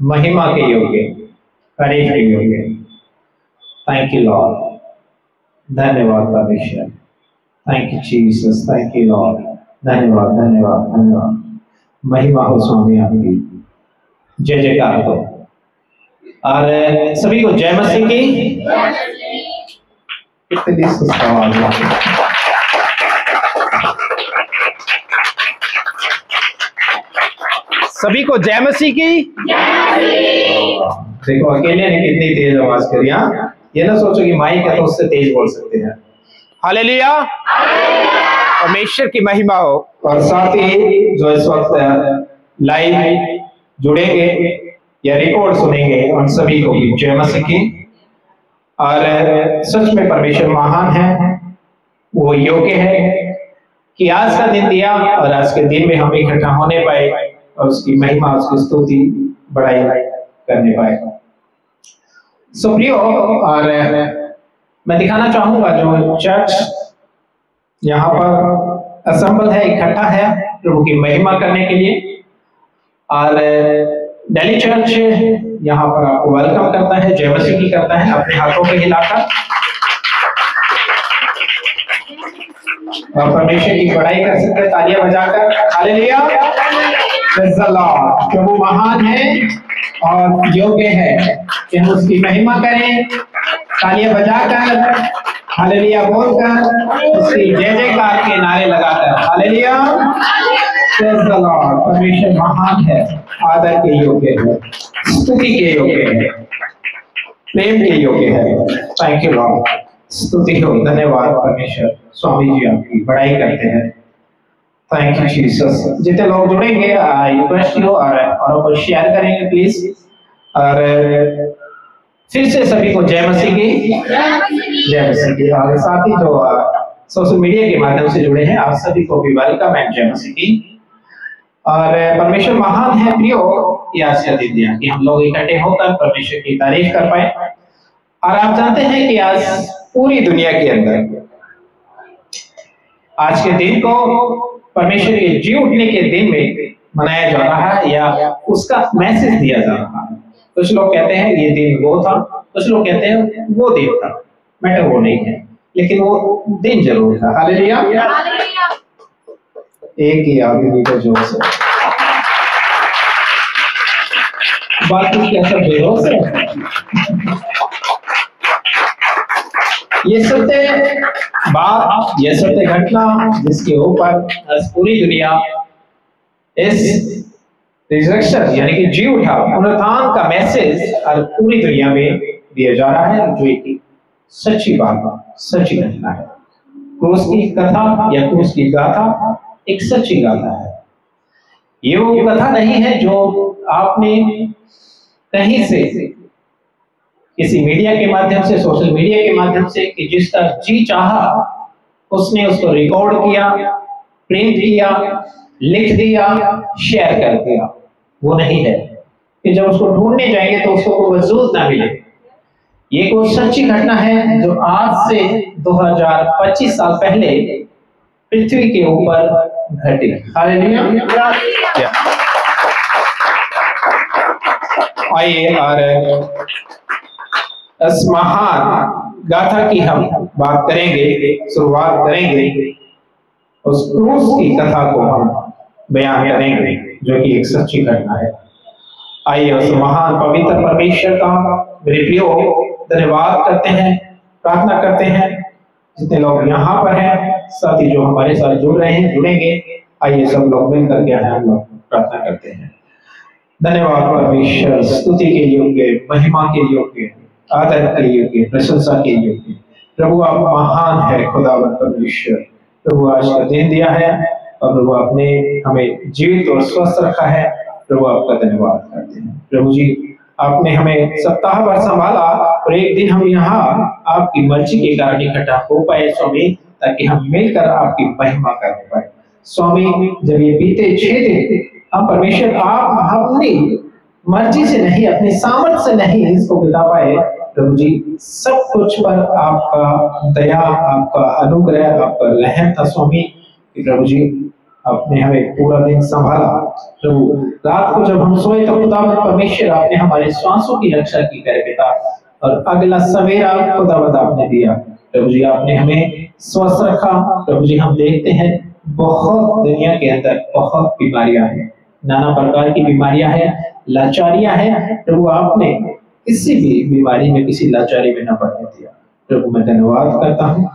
महिमा के योग्य, तारीफ के योग्य। थैंक यू लॉर्ड, धन्यवाद परमेश्वर। Thank you Jesus, thank you Lord. धन्यवाद धन्यवाद धन्यवाद। महिमा हो स्वामी आपकी, जय जयकार हो। और सभी को जय मसीह की। कितनी सुस्त आवाज है। सभी को जय मसीह की। देखो अकेले ने कितनी तेज आवाज करी। ये ना सोचो कि माइक है तो उससे तेज बोल सकते हैं। हालेलुया, परमेश्वर की महिमा हो। और साथ ही जो इस वक्त लाइव जुड़ेंगे या रिकॉर्ड सुनेंगे उन सभी को भी जय मसीह की। और सच में परमेश्वर महान है, वो योग्य है कि आज का दिन दिया और आज के दिन में हम इकट्ठा होने पाए और उसकी महिमा, उसकी स्तुति बढ़ाई करने पाए। सो प्रियो, और मैं दिखाना चाहूंगा जो चर्च यहाँ पर असेंबल है, इकट्ठा है प्रभु की महिमा करने के लिए। और दिल्ली चर्च यहाँ पर आपको वेलकम करता है, जय मसीह की करता है अपने हाथों पे हिलाकर और परमेश्वर की बड़ाई कर सकते हैं तालियां बजाकर। Hallelujah, praise the Lord. प्रभु महान है और योग्य है कि हम उसकी महिमा करें, तालियां बजाकर, हालेलुया बोलकर, उसकी जय जयकार के नारे लगाकर। Hallelujah, praise the Lord. परमेश्वर महान है, आदर के योग्य है, स्तुति के योग्य है, प्रेम के योग्य है। थैंक यू लॉर्ड, स्तुति हो, धन्यवाद परमेश्वर। स्वामी जी आपकी बड़ाई करते हैं। Thank you Jesus. जितने लोग जुड़ेंगे आई रिक्वेस्ट यू और शेयर करेंगे प्लीज। और फिर से सभी को जय मसीह की, जय मसीह की। और साथ ही जो सोशल मीडिया के माध्यम से जुड़े हैं आप सभी को भी वेलकम एंड जय मसीह की। और परमेश्वर महान है प्रियो, ये आज का दिन दिया कि हम लोग इकट्ठे होकर परमेश्वर की तारीफ कर पाए। और आप जानते हैं कि आज पूरी दुनिया के अंदर आज के दिन को परमेश्वर के जी उठने के दिन में मनाया जा रहा है या उसका मैसेज दिया जा रहा है। कुछ लोग कहते हैं ये दिन वो था, कुछ लोग कहते हैं वो दिन था। मैटर वो नहीं है, लेकिन वो दिन जरूर था। हालेलुया, एक ही आदमी को जोर से, बाकी कैसा जोर से। ये सत्य बात, ये सत्य घटना जिसके ऊपर पूरी दुनिया इस रिजरेक्शन यानी कि जी उठा पुनरुत्थान का मैसेज और पूरी दुनिया में दिया जा रहा है, जो एक सच्ची बात, सच्ची घटना है। क्रूस की कथा या क्रूस की गाथा एक सच्ची गाथा है। ये वो कथा नहीं है जो आपने कहीं से किसी मीडिया के माध्यम से, सोशल मीडिया के माध्यम से, कि जिसका जी चाहा उसने उसको रिकॉर्ड किया, प्रिंट किया, लिख दिया, शेयर कर दिया। वो नहीं है कि जब उसको ढूंढने जाएंगे तो उसको कोई वजूद ना मिले। ये कोई सच्ची घटना है जो आज से 2025 साल पहले पृथ्वी के ऊपर घटी। हालेलुया। आइए और इस महान गाथा की हम बात करेंगे, शुरुआत करेंगे। उस क्रूस की कथा को हम बयान करेंगे जो कि एक सच्ची घटना है। आइए उस महान पवित्र परमेश्वर का मेरे प्रियो धन्यवाद करते हैं, प्रार्थना करते हैं। जितने लोग यहाँ पर हैं, साथ ही जो हमारे साथ जुड़ रहे हैं, जुड़ेंगे, आइए सब लोग मिलकर के हम लोग प्रार्थना करते हैं। धन्यवाद परमेश्वर, स्तुति के योग्य, महिमा के योग्य, आदर के योग्य, प्रशंसा के योग्य प्रभु आप महान है। खुदावंद परमेश्वर, प्रभु आज का दिन दिया है और प्रभु आपने हमें जीवित और स्वस्थ रखा है। प्रभु आपका धन्यवाद करते हैं। प्रभु जी, आपने हमें सप्ताह भर संभाला और एक दिन हम यहाँ आपकी मर्जी के कारण इकट्ठा हो पाए स्वामी, ताकि हम मिलकर आपकी महिमा कर पाए। स्वामी, जब ये बीते 6 दिन हम परमेश्वर आप अपनी मर्जी से नहीं, अपनी सामर्थ्य से नहीं इसको बिता पाए, प्रभु जी सब कुछ पर आपका दया, आपका अनुग्रह, आपका रहम था स्वामी। प्रभु जी आपने हमें पूरा दिन संभाला। प्रभु रात को जब हम सोए तो खुदावंद परमेश्वर आपने हमारे श्वासों की रक्षा की प्यारे पिता, और अगला सवेरा खुदावंद आपने दिया। प्रभु जी आपने हमें स्वस्थ रखा। प्रभु जी हम देखते हैं बहुत दुनिया के अंदर बहुत बीमारियां हैं, नाना प्रकार की बीमारियां हैं, लाचारियां हैं। प्रभु आपने किसी भी बीमारी में, किसी लाचारी में न पड़ने दिया। प्रभु मैं धन्यवाद करता हूँ,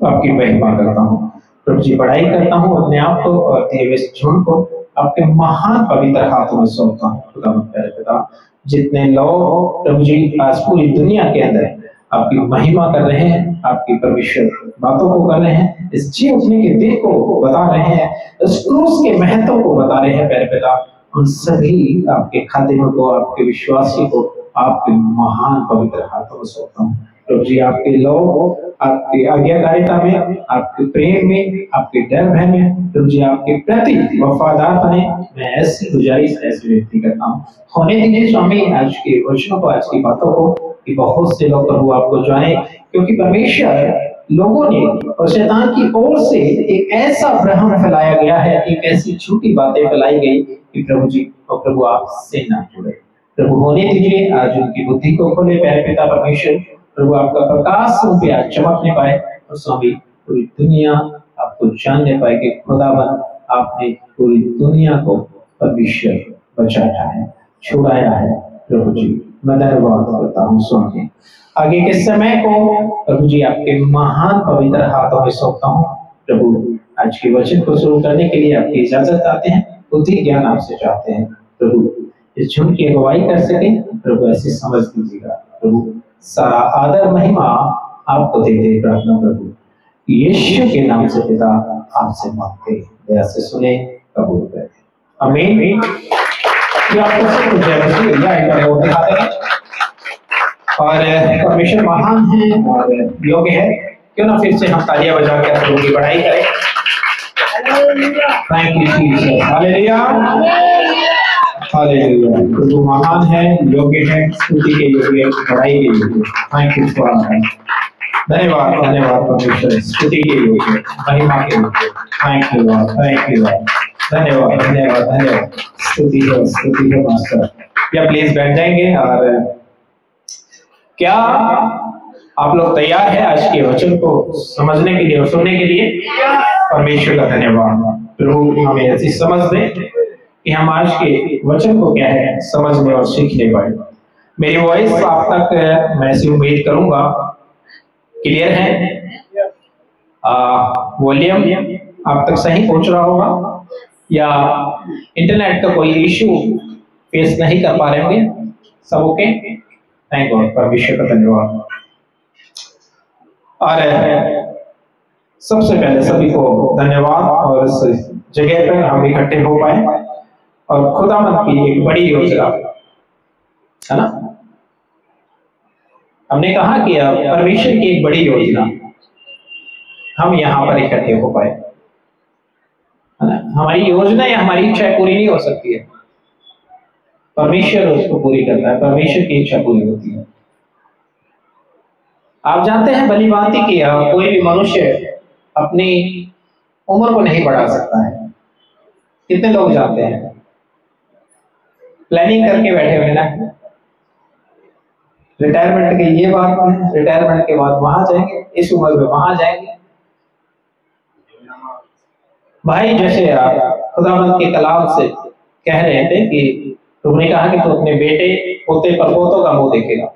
आपकी महिमा करता हूँ। प्रभु जी बड़ाई करता हूँ अपने आप को और दिए हुए झुंड को आपके महान पवित्र हाथों में सौंपता हूँ। खुदा प्यारे पिता, जितने लोग प्रभु जी आज पूरी दुनिया के अंदर आपकी महिमा कर रहे हैं, आपकी परमेश्वर बातों को कर रहे हैं, इस जी उठने के दिन को बता रहे हैं, इस क्रूस के महत्व को बता रहे हैं प्यारे पिता, उन सभी आपके खादिमों को, आपके विश्वासी को आपके महान पवित्र हाथों में सौंपता हूँ। प्रभु जी आपके लोग आपकी आज्ञाकारिता में, आपके प्रेम में, आपके डर भय में प्रभु जी आपके प्रति वफादार बने। मैं ऐसी गुजारिश, ऐसी विनती करता हूँ, होने दीजिए स्वामी आज के वचनों को, आज की बातों को, कि बहुत से लोग प्रभु आपको जाने, क्योंकि परमेश्वर लोगों ने और शैतान की ओर से एक ऐसा भ्रम फैलाया गया है, एक ऐसी झूठी बातें फैलाई गई कि प्रभु जी और प्रभु आपसे ना जुड़े। प्रभु होने दीजिए, आज उनकी बुद्धि को खोले प्यारे पिता परमेश्वर। प्रभु आपका प्रकाश उन पे आज चमकने पाए और स्वामी पूरी दुनिया आपको जानने पाए कि खुदावन आपने पूरी दुनिया को परमेश्वर बचाया है, छुड़ाया है। प्रभु जी मैं धन्यवाद करता हूँ स्वामी। आगे के समय को प्रभु जी आपके महान पवित्र हाथों में सौंपता हूँ। प्रभु आज के वचन को शुरू करने के लिए आपकी इजाजत चाहते हैं, बुद्धि ज्ञान आपसे चाहते हैं। प्रभु इस झुंड की अगुवाई कर सके, प्रभु ऐसी समझ दीजिएगा। प्रभु सारा आदर महिमा आपको दे दे प्रार्थना प्रभु यीशु के नाम से पिता आपसे मांगते, दया से सुने, कबूल करें, आमीन। ये आपको सब कुछ है दिखाते हैं और परमेश्वर महान है और योग्य है। क्यों ना फिर से हम तालियां बजा कर प्रभु की बड़ाई करें। Thank you Jesus, hallelujah hallelujah. प्रभु महान है, योग्य है, स्तुति के योग्य, बड़ाई के योग्य। थैंक यू फॉर, धन्यवाद धन्यवाद परमेश्वर, स्तुति के योग्य, महिमा के योग्य। Thank you Lord, thank you Lord, धन्यवाद धन्यवाद धन्यवाद, स्तुति है मास्टर। या प्लीज बैठ जाएंगे। और क्या आप लोग तैयार हैं आज के वचन को समझने के लिए और सुनने के लिए? परमेश्वर का धन्यवाद। प्रभु हमें ऐसी समझ दे कि हम आज के वचन को क्या है समझने और सीखने पाए। मेरी वॉइस आप तक मैं ऐसी उम्मीद करूंगा क्लियर है, वॉल्यूम आप तक सही पहुंच रहा होगा, या इंटरनेट का कोई इश्यू फेस नहीं कर पा रहे होंगे? सब ओके? थैंक गॉड, परमेश्वर का धन्यवाद। और सबसे पहले सभी को धन्यवाद, और इस जगह पर हम इकट्ठे हो पाए और खुदावंद की एक बड़ी योजना है ना, हमने कहा कि परमेश्वर की एक बड़ी योजना हम यहाँ पर इकट्ठे हो पाए, है ना। हमारी योजना या हमारी इच्छा पूरी नहीं हो सकती है, परमेश्वर उसको पूरी करता है, परमेश्वर की इच्छा पूरी होती है। आप जानते हैं भली भांति कि कोई भी मनुष्य अपनी उम्र को नहीं बढ़ा सकता है। कितने लोग जानते हैं? प्लानिंग करके बैठे हुए ना, रिटायरमेंट की ये बात है, रिटायरमेंट के बाद वहां जाएंगे, इस उम्र में वहां जाएंगे। भाई जैसे खुदावंद के कलाम से कह रहे थे कि तुमने कहा कि तू अपने बेटे पोते परपोतों का मुंह देखेगा,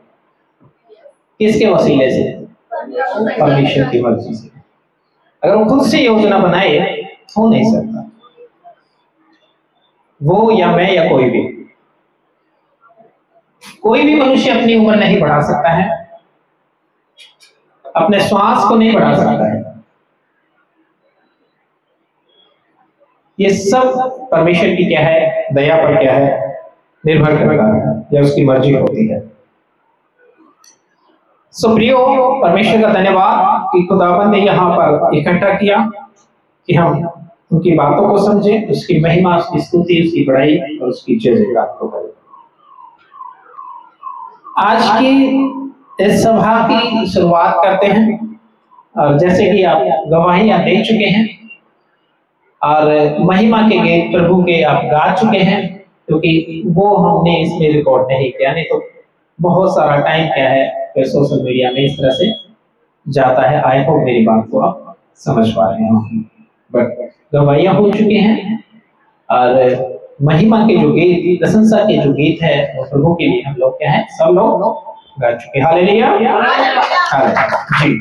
किसके वसीले से? परमेश्वर की मर्जी से। अगर वो खुद से योजना बनाए हो नहीं सकता, वो या मैं या कोई भी मनुष्य अपनी उम्र नहीं बढ़ा सकता है, अपने श्वास को नहीं बढ़ा सकता है। ये सब परमेश्वर की क्या है, दया पर क्या है निर्भर करता है, या उसकी मर्जी होती है। प्रियो, परमेश्वर का धन्यवाद कि खुदावंद ने यहाँ पर इकट्ठा किया कि हम उनकी बातों को समझें, उसकी महिमा, उसकी स्तुति, उसकी बड़ाई और उसकी जय जयकार को करें। आज की इस सभा की शुरुआत करते हैं, और जैसे कि आप गवाहियां दे चुके हैं और महिमा के गीत प्रभु के आप गा चुके हैं, क्योंकि वो हमने इसमें रिकॉर्ड नहीं किया, नहीं तो बहुत सारा टाइम क्या है सोशल मीडिया में इस तरह से जाता है। आई होप मेरी बात को आप समझ पा रहे हो। बट गवाहियां हो चुकी हैं और महिमा के जो गीत, प्रशंसा के जो गीत है वो प्रभु के लिए हम लोग क्या है, सब लोग गा चुके। हालेलुया, हालेलुया जी।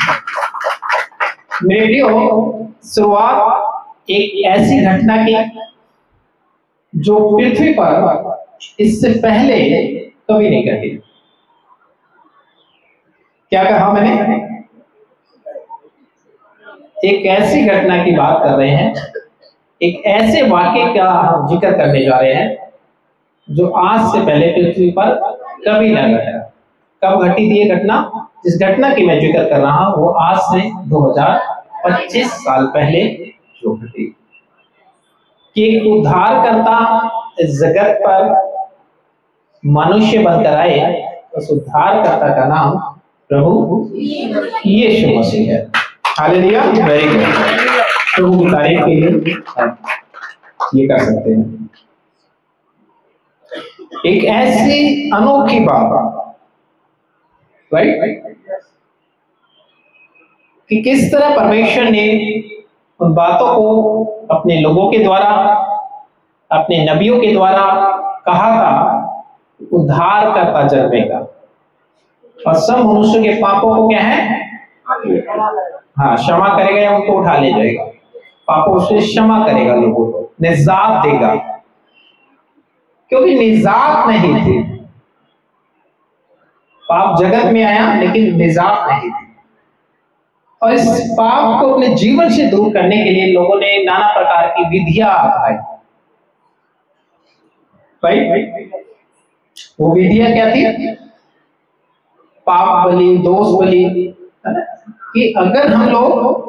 मेरे प्रियो, शुरुआत एक ऐसी घटना की जो पृथ्वी पर इससे पहले कभी नहीं घटी। क्या कहा मैंने? एक ऐसी घटना की बात कर रहे हैं, एक ऐसे वाक्य का हम जिक्र करने जा रहे हैं जो आज से पहले पृथ्वी पर कभी न घटा। कब घटी थी ये घटना? जिस घटना की मैं जिक्र कर रहा हूं वो आज से 2025 साल पहले जो घटी कि एक उद्धारकर्ता इस जगत पर मनुष्य बनकर आए। उस उद्धारकर्ता का नाम प्रभु यीशु मसीह है। Hallelujah, very good. प्रभु की तारीफ के लिए ये कर सकते हैं। एक ऐसी अनोखी बात, राइट, कि किस तरह परमेश्वर ने उन बातों को अपने लोगों के द्वारा, अपने नबियों के द्वारा कहा था, उद्धार करता जन्मेगा और सब मनुष्यों के पापों को क्या है, हाँ, क्षमा करेगा या उनको उठा ले जाएगा। पापों से क्षमा करेगा, लोगों को निजात देगा, क्योंकि निजात नहीं थी। पाप जगत में आया लेकिन निजात नहीं थी, और इस पाप को अपने जीवन से दूर करने के लिए लोगों ने नाना प्रकार की विधियां अपनाई। राइट, वो विधियां क्या थी? पाप बलि, दोष बलि, कि अगर हम लोग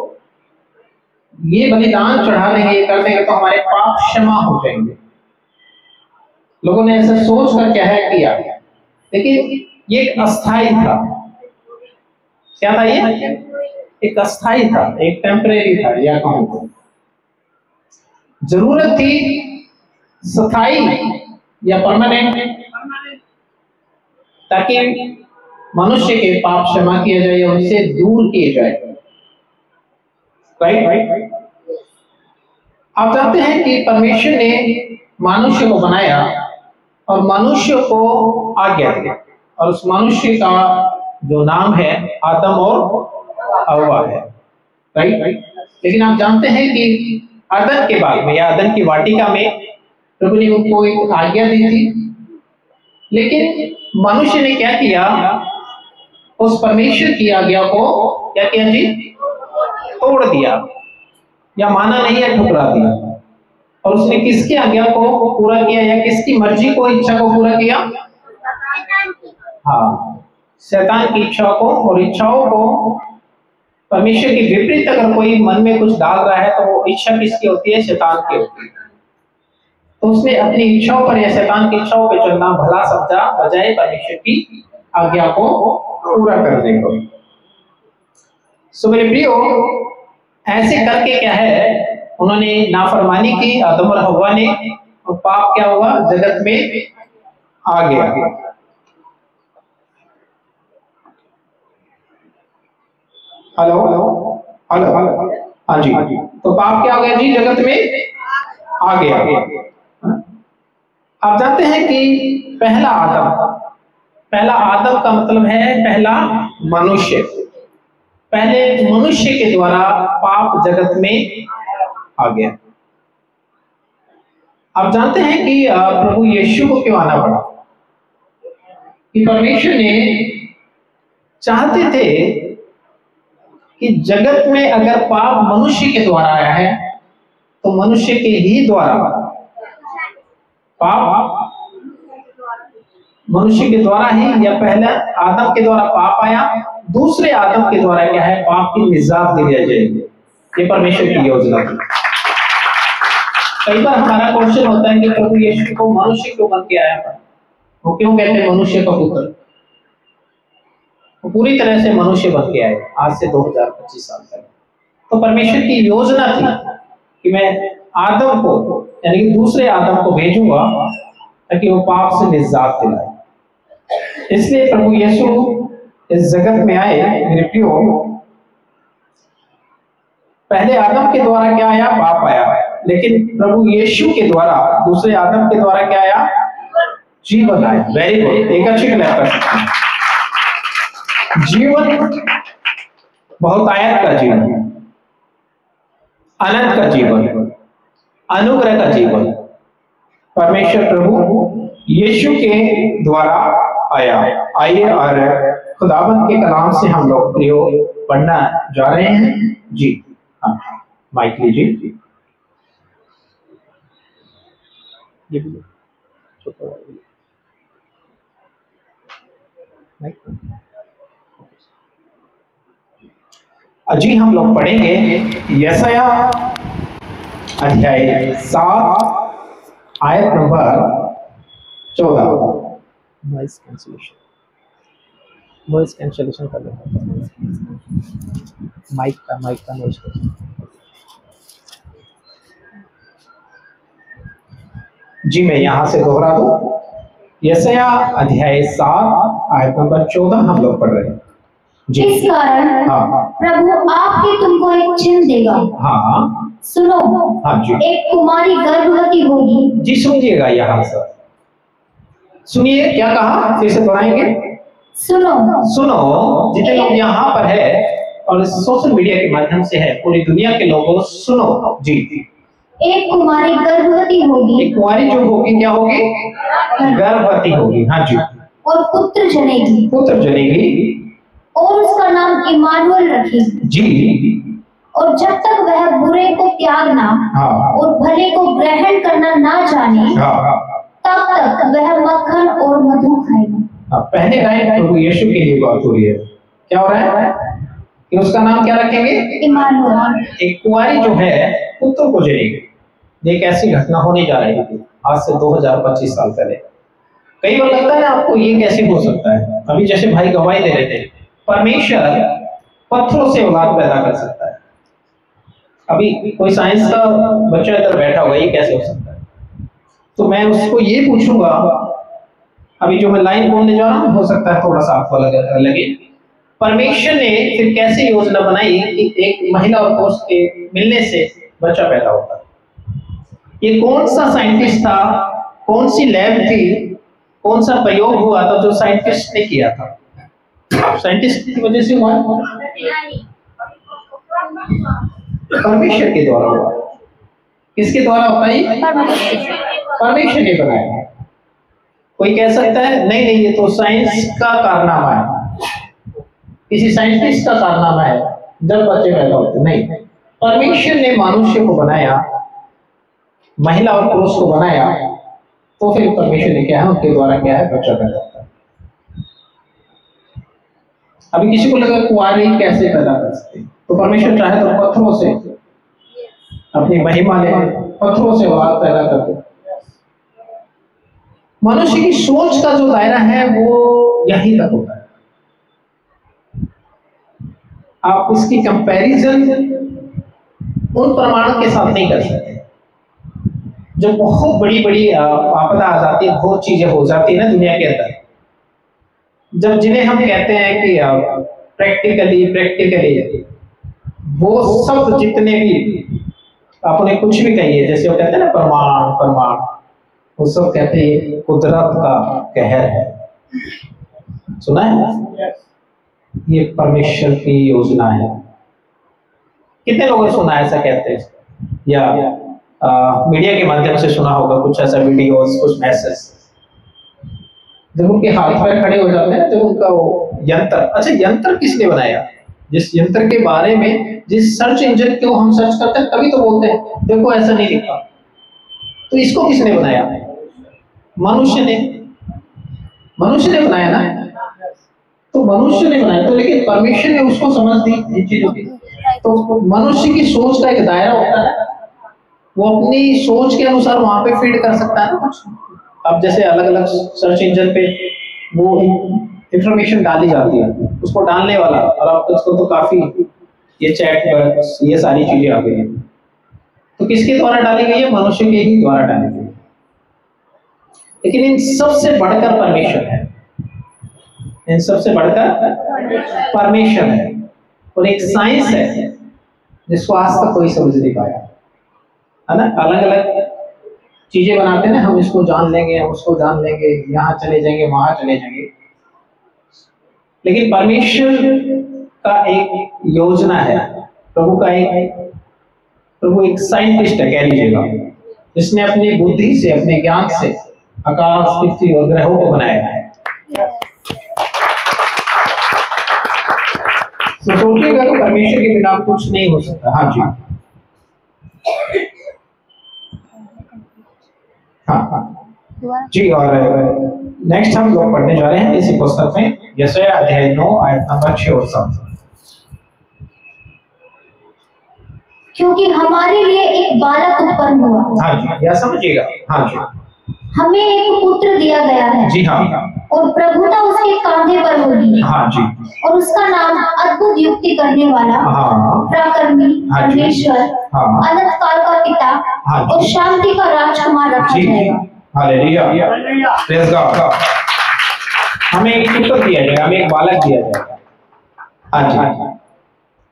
ये बलिदान चढ़ा देंगे, ये कर देंगे तो हमारे पाप क्षमा हो जाएंगे। लोगों ने ऐसा सोच कर क्या है किया, लेकिन ये एक अस्थाई था। क्या था ये? एक अस्थाई था, एक टेम्परेरी था, या कहूं तो जरूरत थी स्थायी या परमानेंट, ताकि मनुष्य के पाप क्षमा किए जाए, उनसे दूर किए जाए। राइट, आप जानते हैं कि परमेश्वर ने मनुष्य को बनाया और मनुष्य को आज्ञा दी, और उस मनुष्य का जो नाम है आदम और हव्वा है। राइट, लेकिन आप जानते हैं कि आदम के बाद में या आदम की वाटिका में प्रभु ने उनको एक आज्ञा दी थी, लेकिन मनुष्य ने क्या किया? उस परमेश्वर की आज्ञा को क्या किया जी? तोड़ दिया, या माना नहीं है, ठुकरा दिया। और उसने किसकी आज्ञा को पूरा किया, या किसकी मर्जी को, इच्छा को पूरा किया? हाँ, शैतान की इच्छा को। और इच्छाओं को परमेश्वर के विपरीत अगर कोई मन में कुछ डाल रहा है तो वो इच्छा किसकी होती है? शैतान की होती है। तो उसने अपनी इच्छाओं पर या शैतान की इच्छाओं पर चलना भला समझा, बजाय परमेश्वर की आज्ञा को पूरा करने को। सो मेरे प्रियो, ऐसे करके क्या है, उन्होंने नाफरमानी की, आदम और हव्वा ने, और पाप क्या हुआ? जगत में आ गया। हेलो हेलो हेलो, हाँ जी, तो पाप क्या हो गया जी? जगत में आ गया। आप जानते हैं कि पहला आदम का मतलब है पहला मनुष्य। पहले मनुष्य के द्वारा पाप जगत में आ गया। आप जानते हैं कि प्रभु यीशु को क्यों आना पड़ा? कि परमेश्वर ने चाहते थे कि जगत में अगर पाप मनुष्य के द्वारा आया है तो मनुष्य के ही द्वारा पाप, मनुष्य के द्वारा ही, या पहले आदम के द्वारा पाप आया, दूसरे आदम के द्वारा क्या है? पाप की निजात दी जाएगी। ये परमेश्वर की योजना थी। कई बार हमारा क्वेश्चन होता है कि प्रभु यीशु को मनुष्य क्यों बन के आया था? वो क्यों कहते हैं मनुष्य का पुत्र? वो पूरी तरह से मनुष्य बन के आए आज से 2025 साल पहले। तो परमेश्वर की योजना थी कि मैं आदम को, यानी कि दूसरे आदम को भेजूंगा ताकि वो पाप से निजात दिलाए। इसलिए प्रभु यीशु इस जगत में आए। मेरे प्रियो, पहले आदम के द्वारा क्या आया? पाप आया। लेकिन प्रभु यीशु के द्वारा, दूसरे आदम के द्वारा क्या आया? जीवन आया। वेरी गुड, एक अच्छी क्लैप कर सकते हैं। जीवन बहुत आयत का जीवन है, अनंत का जीवन, अनुग्रह का जीवन परमेश्वर प्रभु यीशु के द्वारा आया। आइए और खुदावंद के कलाम से हम लोग प्रयोग पढ़ना जा रहे हैं। जी हाँ, माइक लीजिए। जी हम लोग पढ़ेंगे यशाया अध्याय 7 आयत नंबर 14। नॉइस कैंसलेशन कर लेना, माइक का नॉइस। जी मैं यहां से दोहरा दूं। यशाया अध्याय 7 आयत नंबर 14 हम लोग पढ़ रहे हैं। जी। इस कारण प्रभु आपके तुमको एक चिन्ह देगा। हाँ सुनो। हाँ जी। एक कुमारी गर्भवती होगी। जी सुनिएगा, यहाँ से सुनिए क्या कहा, फिर से दोहराएंगे। सुनो सुनो, जितने लोग यहाँ पर है और सोशल मीडिया के माध्यम से है, पूरी दुनिया के लोगों सुनो। जी। एक कुमारी गर्भवती होगी। एक कुमारी जो होगी क्या होगी? गर्भवती होगी। हाँ जी। और पुत्र जनेगी। पुत्र जनेगी और उसका नाम इमानुएल रखेगी। जी। और जब तक वह बुरे को त्यागना और भले को ग्रहण करना ना जाने, तब तक वह मक्खन और मधु खाएगा। पहले लाइन प्रभु यीशु के लिए बात हो रही है। क्या हो रहा है कि उसका नाम क्या रखेंगे? इमानुएल। एक कुंवारी जो है पुत्र को जनेगी। एक ऐसी घटना होने जा रही थी आज से 2025 साल पहले। कई बार लगता है ना आपको, ये कैसे हो सकता है? अभी जैसे भाई गवाही दे रहे थे, परमेश्वर पत्थरों से औलाद पैदा कर सकता है। अभी कोई साइंस का बच्चा इधर बैठा होगा, ये कैसे हो सकता है? तो मैं उसको ये पूछूंगा, अभी जो मैं लाइन बोलने जा रहा हूँ हो सकता है थोड़ा सा आपको लगे। परमेश्वर ने फिर कैसे योजना बनाई कि एक महिला और पुरुष के मिलने से बच्चा पैदा होता है? ये कौन सा साइंटिस्ट था, कौन सी लैब थी, कौन सा प्रयोग हुआ था जो साइंटिस्ट ने किया था? साइंटिस्ट की वजह से हुआ, परमेश्वर के द्वारा हुआ। किसके द्वारा होता है? परमेश्वर ने बनाया। कोई कह सकता है नहीं नहीं ये तो साइंस का कारनामा है, किसी साइंटिस्ट का कारनामा है जब बच्चे पैदा होते। नहीं, परमेश्वर ने मनुष्य को बनाया, महिला और पुरुष को बनाया, तो फिर परमेश्वर ने क्या है, उनके द्वारा क्या है, बच्चा पैदा होता है। अभी किसी को लगा कुंवारी कैसे पैदा कर सकते, तो परमेश्वर चाहे तो पत्थरों से अपनी महिमा ले, पत्थरों से औलाद पैदा कर दे। मनुष्य की सोच का जो दायरा है वो यहीं तक होता है। आप इसकी कंपैरिजन उन प्रमाणों के साथ नहीं कर सकते। जब बहुत बड़ी बड़ी आपदा आ जाती है, बहुत चीजें हो जाती है ना दुनिया के अंदर, जब जिन्हें हम कहते हैं कि प्रैक्टिकली वो सब जितने भी आपने कुछ भी कहिए, जैसे वो कहते हैं ना प्रमाण, वो सब कहते हैं कुदरत का कहर है। सुना है? ये परमेश्वर की योजना है। कितने लोगों ने सुना ऐसा कहते हैं, या मीडिया के माध्यम से सुना होगा कुछ ऐसा वीडियोस, कुछ मैसेज। जब उनके हाथ पैर खड़े हो जाते हैं, जब उनका वो यंत्र, अच्छा यंत्र किसने बनाया? जिस यंत्र के बारे में जिस सर्च इंजन को हम सर्च करते हैं तभी तो बोलते हैं देखो ऐसा नहीं लिखा, तो इसको किसने बनाया? मनुष्य ने बनाया ना। तो मनुष्य ने बनाया, तो लेकिन परमेश्वर ने उसको समझ दी इन चीजों की। तो मनुष्य की सोच का एक दायरा होता है, वो अपनी सोच के अनुसार वहां पे फीड कर सकता है ना कुछ। अब जैसे अलग अलग सर्च इंजन पे वो इंफॉर्मेशन डाली जाती है, उसको डालने वाला, और अब उसको तो काफी ये चैट बॉक्स ये सारी चीजें आ गई हैं, तो किसके द्वारा डाली गई है? मनुष्य के ही द्वारा डाली गई। लेकिन इन सबसे बढ़कर परमेश्वर है, इन सबसे बढ़कर परमेश्वर है। और एक साइंस है जिसको आज तक कोई समझ नहीं पाया, है ना। अलग अलग चीजें बनाते हैं ना, हम इसको जान लेंगे, हम उसको जान लेंगे, यहाँ चले जाएंगे, वहां चले जाएंगे, लेकिन परमेश्वर का एक योजना है, प्रभु एक साइंटिस्ट है कह लीजिएगा, जिसने अपनी बुद्धि से, अपने ज्ञान से आकाश, पृथ्वी और ग्रहों को बनाया है। तो सोचिएगा तो परमेश्वर के बिना कुछ नहीं हो सकता। हाँ जी, हाँ जी। और नेक्स्ट हम लोग पढ़ने जा रहे हैं इसी पुस्तक में यशायाह अध्याय 9 आयत नंबर 6 और 7। क्योंकि हमारे लिए एक बालक उत्पन्न हुआ। हाँ जी, यह समझिएगा। हाँ जी, हमें एक पुत्र दिया गया है। जी हाँ। और प्रभुता उसके कांधे पर होगी। हाँ जी। और उसका नाम अद्भुत युक्ति करने वाला, हाँ, पराक्रमी, हाँ, परमेश्वर, हाँ, अनंत काल का पिता, हाँ, और शांति का राजकुमार रखा जाएगा। Hallelujah, praise God. हमें एक पुत्र दिया जाएगा, हमें एक बालक दिया जाएगा। हाँ जी।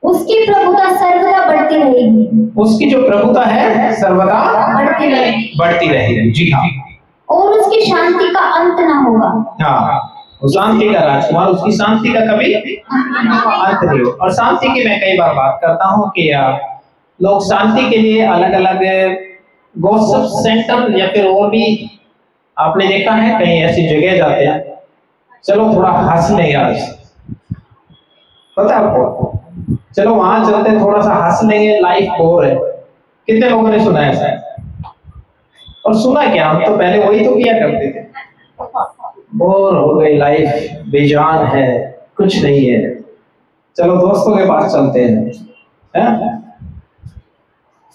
उसकी प्रभुता सर्वदा बढ़ती रहेगी। उसकी जो प्रभुता है सर्वदा बढ़ती रहेगी। जी हाँ। और उसकी शांति का अंत ना होगा। हाँ, वो शांति का राजकुमार, उसकी शांति का कभी अंत नहीं हो। और शांति की मैं कई बार बात करता हूँ कि लोग शांति के लिए अलग अलग गॉसिप सेंटर या फिर और भी आपने देखा है कहीं ऐसी जगह जाते हैं, चलो थोड़ा हंस लेंगे आज, पता है आपको, चलो वहां चलते हैं थोड़ा सा हंस लेंगे, लाइफ बोर है। कितने लोगों ने सुना है ऐसा? और सुना क्या, हम तो पहले वही तो किया करते थे, बोर हो गई लाइफ, बेजान है, कुछ नहीं है, चलो दोस्तों के पास चलते हैं।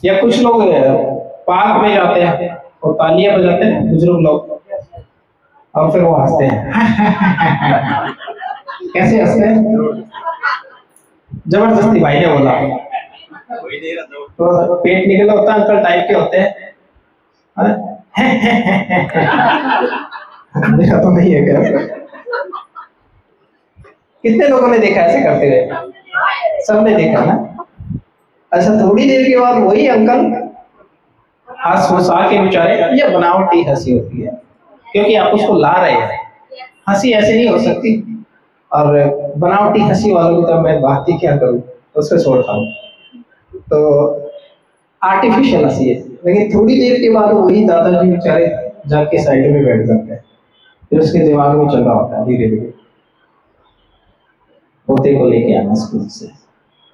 या कुछ लोग पार्क में जाते हैं और तालियां बजाते हैं बुजुर्ग लोग, और फिर वो हंसते हैं। कैसे हंसते हैं? जबरदस्ती भाई ने बोला, तो पेट निकला होता है, अंकल टाइप के होते हैं। मेरा तो नहीं है क्या? कितने लोगों ने देखा ऐसे करते हुए? सबने देखा ना। अच्छा, थोड़ी देर के बाद वही अंकल हंस हंसा के बेचारे, ये बनावटी हंसी होती है क्योंकि आप उसको ला रहे हैं। हंसी ऐसे नहीं हो सकती, और बनावटी हंसी वालों की तो मैं बात ही क्या करूं, उसको छोड़ता हूँ। तो आर्टिफिशियल हंसी है, लेकिन थोड़ी देर के बाद वही दादाजी बेचारे जाके साइड में बैठ जाते हैं, फिर उसके दिमाग में चल रहा होता है धीरे धीरे, पोते को लेके आना स्कूल से।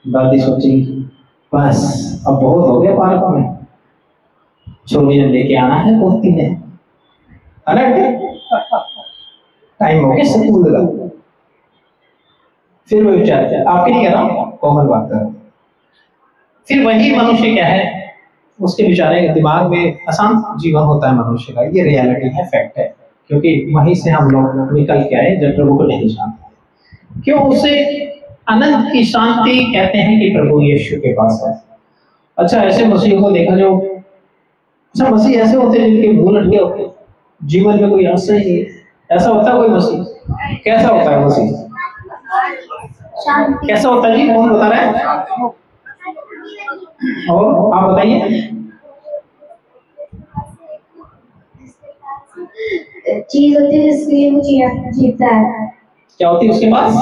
दादी सोची बस अब बहुत हो गया पार्क में, छोरी ने लेके आना है पोती ने, टाइम हो गया स्कूल का। फिर वो विचार, आपके नहीं कह रहा हूं, कॉमन बात कर। फिर वही मनुष्य क्या है, उसके बेचारे दिमाग में अशांत जीवन होता है मनुष्य का, ये रियलिटी है, फैक्ट है, क्योंकि वहीं से हम लोग निकल के आए जब प्रभु को नहीं जानते। क्यों? उसे अनंत की शांति कहते हैं कि प्रभु यीशु के पास है। अच्छा, ऐसे मसीह को देखा जो, अच्छा मसीह ऐसे होते हैं जिनके मुंह लटके होते, जीवन में कोई आशा ही नहीं, ऐसा होता है कोई मसीह? कैसा होता है मसीह? कैसा होता है जी, कौन बता रहा है? और आप बताइए। चीज होती है जिसके लिए वो जीता है। क्या होती है उसके पास?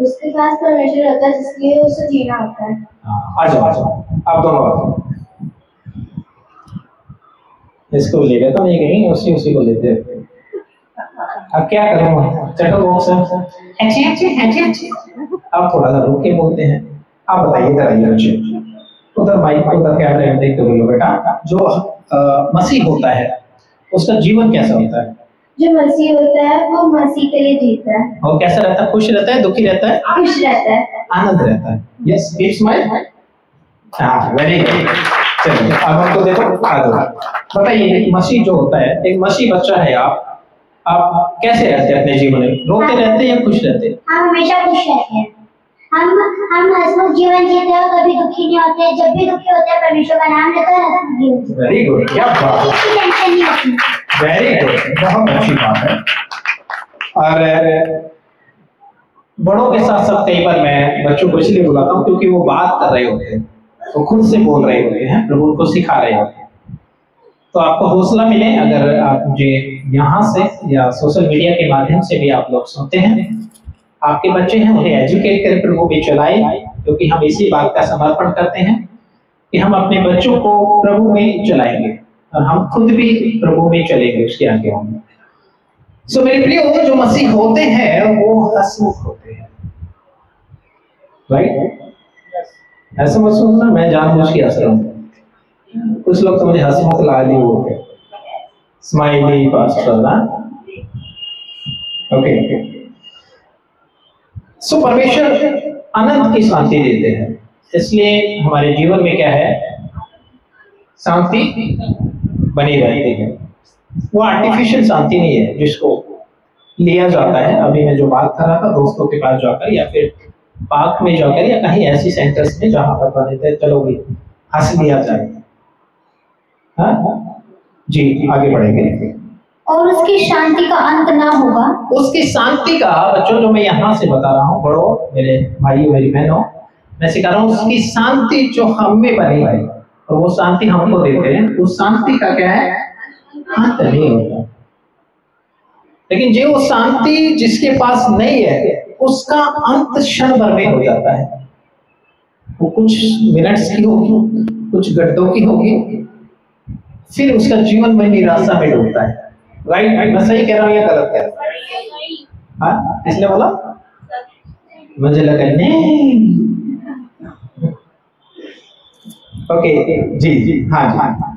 उसके पास परमेश्वर होता है जिसके लिए उसे जीना होता है। आ जाओ आप दोनों बात, इसको ले लेता नहीं कहीं, उसी को लेते हैं। अब क्या करूँ, चलो बॉक्स अब थोड़ा सा रुक के बोलते हैं। आप बताइए इधर आइए बच्चे, उधर माइक उधर कैमरे देख के बोलो बेटा। जो मसीह होता है उसका जीवन कैसा होता है? जो मसीह होता है वो मसीह के लिए जीता है। और कैसा रहता है? खुश रहता है, दुखी रहता है? खुश रहता है, आनंद रहता है। Yes, keep smile. हाँ, वेरी गुड। चलिए अब हमको देखो, बताइए मसीह जो होता है, एक मसीह बच्चा है आप कैसे रहते हैं अपने जीवन में? रोते रहते हैं या खुश रहते हैं? हम हमेशा खुश रहते हैं। हम हंसमुख जीवन जीते हैं, कभी दुखी नहीं होते। जब भी दुखी होते हैं परमेश्वर का नाम लेते हैं, हंसमुख जीवन जीते हैं। वेरी गुड, क्या बात है। टेंशन नहीं होती। वेरी गुड, बहुत अच्छी बात है। और बड़ों के साथ साथ कई बार मैं बच्चों को इसलिए बुलाता हूँ क्योंकि वो बात कर रहे होते हैं, वो खुद से बोल रहे होते हैं, प्रभु उनको सिखा रहे होते हैं। तो आपको हौसला मिले, अगर आप मुझे यहाँ से या सोशल मीडिया के माध्यम से भी आप लोग सुनते हैं, आपके बच्चे हैं उन्हें एजुकेट करें, प्रभु में चलाएं, क्योंकि हम इसी बात का समर्पण करते हैं कि हम अपने बच्चों को प्रभु में चलाएंगे और हम खुद भी प्रभु में चलेंगे उसके आगे होंगे। सो मेरे प्रिय, वो जो मसीह होते हैं वो हंसमुख होते हैं, राइट? ऐसा मत सोचना मैं जानबूझ के हंस रहा हूँ, कुछ लोग तो मुझे हंसमुख लाली होते हैं, स्माइली पास्टर ना। ओके, सो परमेश्वर अनंत की शांति देते हैं, इसलिए हमारे जीवन में क्या है, शांति बनी रहती है। वो आर्टिफिशियल शांति नहीं है जिसको लिया जाता है। अभी मैं जो बात कर रहा था, दोस्तों के पास जाकर या फिर पार्क में जाकर या कहीं ऐसी सेंटर्स में जहां पर कहते हैं चलो भाई हंस लिया जाए। हाँ जी, आगे बढ़ेंगे। और उसकी शांति का अंत ना होगा। उसकी शांति का, बच्चों जो मैं यहाँ से बता रहा हूँ, बड़ों, मेरे भाइयों, मेरी बहनों, मैं सिखा रहा हूँ, उसकी शांति जो हम में बनी है और वो शांति हमको देते हैं, उस शांति का क्या है, अंत नहीं होता। लेकिन जो शांति जिसके पास नहीं है उसका अंत क्षण भर में हो जाता है। वो कुछ मिनट्स की होगी, कुछ घंटों की होगी, फिर उसका जीवन में निराशा में डूबता है। राइट? मैं सही कह रहा हूँ या गलत कह रहा हूँ? हाँ, इसलिए बोला, मुझे लगा नहीं। ओके जी जी, हाँ जी।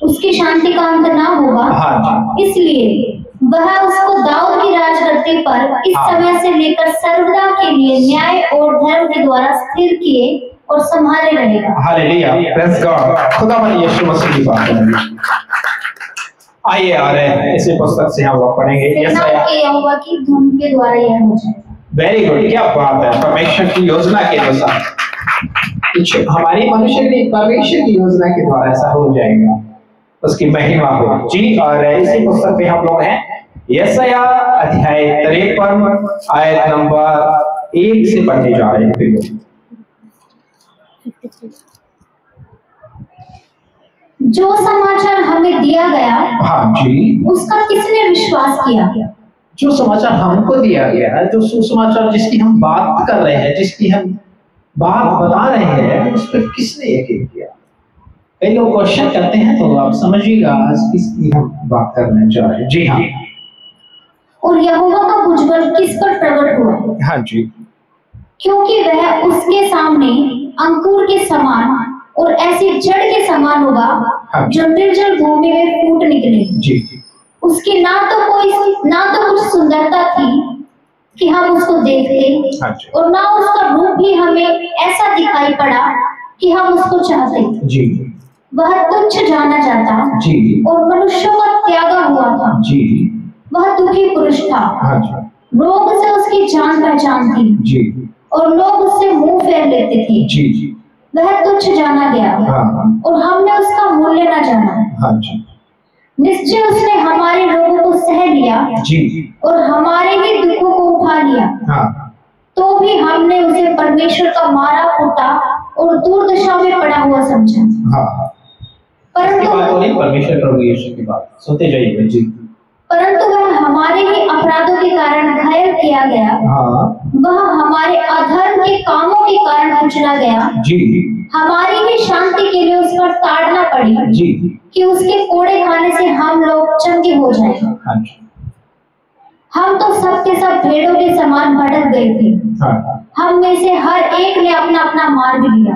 उसकी शांति का अंत ना होगा। हाँ, इसलिए वह उसको दाऊद की राजगद्दी पर इस समय से लेकर सर्वदा के लिए न्याय और धर्म के द्वारा स्थिर किए और संभाले रहेगा। Hallelujah, praise God. खुदावंद यीशु मसीह की बात है। आइए आ रहे हैं इसी पुस्तक से हम लोग पढ़ेंगे यहोवा की धुन के द्वारा यह हो जाएगा। वेरी गुड, क्या बात है। परमेश्वर की योजना के अनुसार हमारी मनुष्य की परमेश्वर की योजना के द्वारा ऐसा हो जाएगा, उसकी महिमा हो जी। और इसी पुस्तक में हम लोग हैं यशायाह अध्याय 53 आयत नंबर 1 से पढ़ने जा रहे हैं। जो समाचार हमें दिया गया, हाँ जी, उसका किसने विश्वास किया? जो समाचार हमको दिया गया है, जो सुसमाचार जिसकी हम बात कर रहे हैं, जिसकी हम बात बता रहे हैं, उस पर किसने यकीन किया? कई लोग क्वेश्चन करते हैं, तो आप समझिएगा आज किसकी हम बात करने जा रहे हैं। जी हाँ। और यहोवा का भुजबल किस पर प्रकट हुआ? हाँ जी, क्योंकि वह उसके सामने अंकुर के समान और ऐसी जड़ के समान होगा, हाँ, जो निर्जल भूमि में फूट निकलेगी। जी, उसकी ना तो कुछ सुंदरता थी कि हम उसको देखते, हाँ, और ना उसका रूप भी हमें ऐसा दिखाई पड़ा कि हम उसको चाहते। जी, वह तुच्छ जाना जाता जी, और मनुष्यों का त्यागा हुआ था। जी, वह दुखी पुरुष था, हाँ जी, रोग से उसकी जान पहचान थी, जी, और लोग उससे मुंह फेर लेते थे। जी, जी, वह तुच्छ जाना गया, हाँ, और हमने उसका मूल्य न जाना। हाँ जी, निश्चय उसने हमारे लोगों को सह लिया, जी, और हमारे ही दुखों को उठा लिया। हाँ, तो भी हमने उसे परमेश्वर का मारा कूटा और दुर्दशा में पड़ा हुआ समझा। हाँ। परंतु परमेश्वर प्रभु यीशु की बात सुनते जाइए जी। परंतु वह हमारे ही अपराधों के कारण घायल किया गया, हाँ, वह हमारे अधर्म के कामों के कारण कुचला गया। जी, हमारी ही शांति के लिए उस पर ताड़ना पड़ी, जी, कि उसके कोड़े खाने से हम लोग चंगे हो जाएं। हाँ जी, हम तो सब के सब भेड़ों के समान भटक गए थे, हाँ, हम में से हर एक ने अपना अपना मार्ग लिया,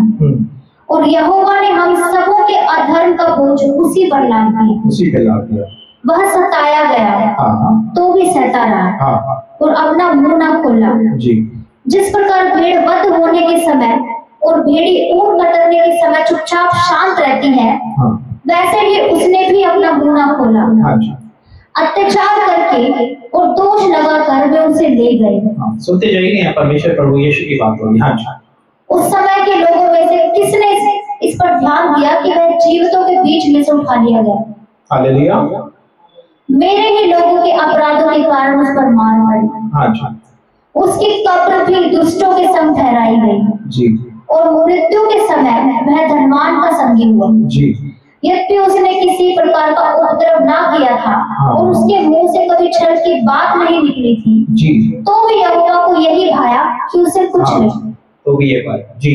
और यहोवा ने हम सबों के अधर्म का बोझ उसी पर लाद दिया। उसी पे लाद दिया। वह सताया गया, हाँ, तो भी सहता रहा, हाँ, और अपना मुंह न खोला। जी, जिस प्रकार भेड़ वध होने के समय और भेड़ी ऊन कतरने के समय चुपचाप शांत रहती है, हाँ, वैसे ही उसने भी अपना मुंह न खोला। हाँ जी, अत्याचार करके और दोष लगाकर वे उसे ले गए। हाँ, सुनते जाइए, परमेश्वर प्रभु यीशु की बात होगी। हाँ जी, उस समय के लोगों में से किसने इस पर ध्यान दिया कि वह जीवितों के बीच में से उठा लिया गया? हालेलुया। मेरे ही लोगों के अपराधों के कारण उस पर मार पड़ी। हाँ जी। उसकी कब्र भी दुष्टों के संग ठहराई गई जी। और मृत्यु के समय वह धनवान का संगी हुआ जी। यद्यपि उसने किसी प्रकार का उपद्रव ना किया था और उसके मुंह से कभी छल की बात नहीं निकली थी जी। तो भी यहोवा को यही भाया कि उसे कुछ नहीं, तो भी ये भाया जी।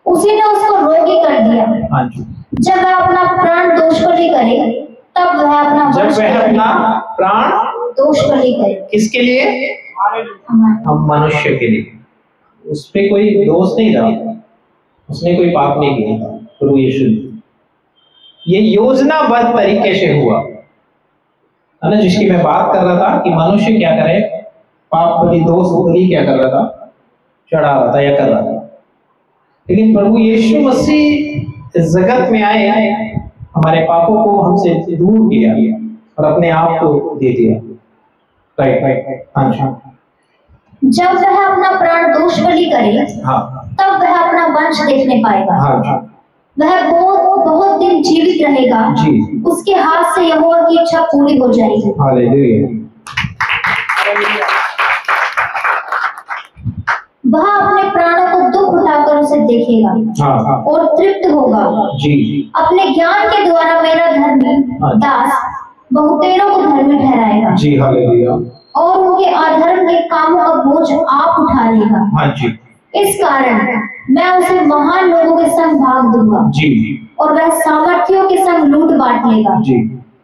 उसी ने उसको रोगी कर दिया। हाँ जी। जब वह अपना प्राण दोष बलि करे तब वह अपना प्राण दोष बलि करे। किसके लिए? हम मनुष्य के लिए। उस पे कोई दोष नहीं था, उसने कोई पाप नहीं किया था प्रभु यीशु ने। ये योजनाबद्ध तरीके से हुआ है ना, जिसकी मैं बात कर रहा था कि मनुष्य क्या करे, पाप बलि दोष बलि क्या कर रहा था, चढ़ा रहा था या कर रहा था। लेकिन प्रभु यीशु मसीह इस जगत में आए, हमारे पापों को हमसे दूर किया और अपने आप को दे दिया। राइट। हाँ जी। जब वह अपना प्राण दोष बलि करे हाँ, तब वह अपना वंश देखने पाएगा। हाँ जी। वह बहुत दिन जीवित रहेगा जी। उसके हाथ से यहोवा की इच्छा पूरी हो जाएगी। हालेलुया। वह अपने प्राणों को दुख उठाकर उसे देखेगा हाँ। और तृप्त होगा जी। अपने ज्ञान के द्वारा मेरा धर्मी दास बहुतेरों को धर्मी ठहराएगा जी। हालेलुया। और उनके अधर्म के कामों का बोझ आप उठा लेगा। हाँ जी। इस कारण मैं उसे महान लोगों के संग भाग दूंगा जी। और वह सामर्थियों के संग लूट बांट लेगा जी।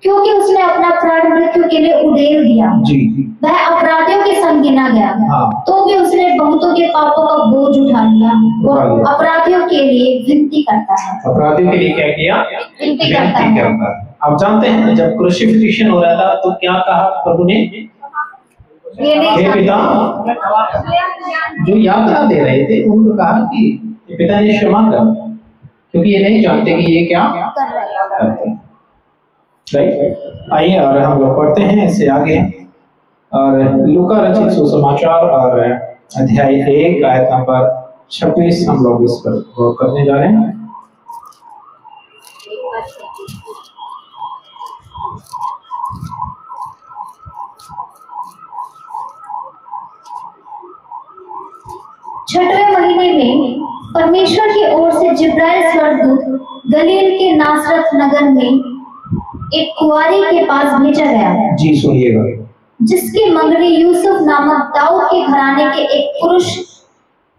क्योंकि उसने अपना प्राण मृत्यु के लिए उड़ेल दिया जी। वह अपराधियों के संग गिना गया हाँ। तो भी उसने बहुतों के पापों का बोझ उठा लिया और अपराधियों के लिए विनती करता है। अपराधियों के लिए क्या किया? विनती करता है। आप जानते हैं जब क्रूसिफिक्शन हो रहा था तो क्या कहा प्रभु ने? हे पिता, जो यातना दे रहे थे उनको कहा कि पिता ने क्षमा कर, क्योंकि ये नहीं जानते कि ये क्या करते हैं। राइट। आइए और हम लोग पढ़ते हैं इससे आगे, और लूका रचित सुसमाचार और अध्याय 1 आयत नंबर 26 हम लोग इस पर गौर करने जा रहे हैं। छठवें महीने में परमेश्वर की ओर से जिब्राइल स्वर्गदूत गलील के नासरत नगर में एक कुंवारी के पास भेजा गया जी। सुनिएगा। जिसकी मंगनी यूसुफ नामक दाऊद के घराने के एक पुरुष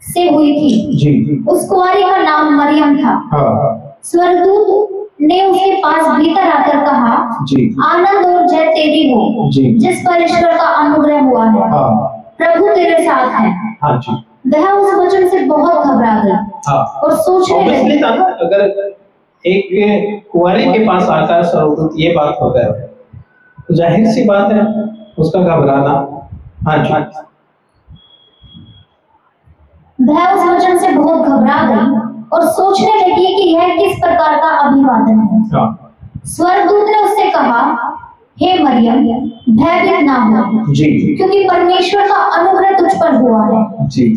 से हुई थी जी। उस कुंवारी का नाम मरियम था। हाँ। स्वर्गदूत ने उसके पास भीतर आकर कहा जी। आनंद और जय तेरी हो जी। जिस पर ईश्वर का अनुग्रह हुआ है। हाँ। प्रभु तेरे साथ है। हाँ जी। वह उस वचन से बहुत घबरा गई। हाँ। और सोचने लगी अगर एक कुंवारी के पास आकर स्वर्गदूत ये बात होकर तो जाहिर सी बात है उसका घबराना। हाँ जी। वह उस वचन से बहुत घबरा गई और सोचने लगी कि यह किस प्रकार का अभिवादन है। हाँ। स्वर्गदूत ने उससे कहा, हे मरियम, भयभीत ना हो जी, क्योंकि परमेश्वर का अनुग्रह तुझ पर हुआ है जी।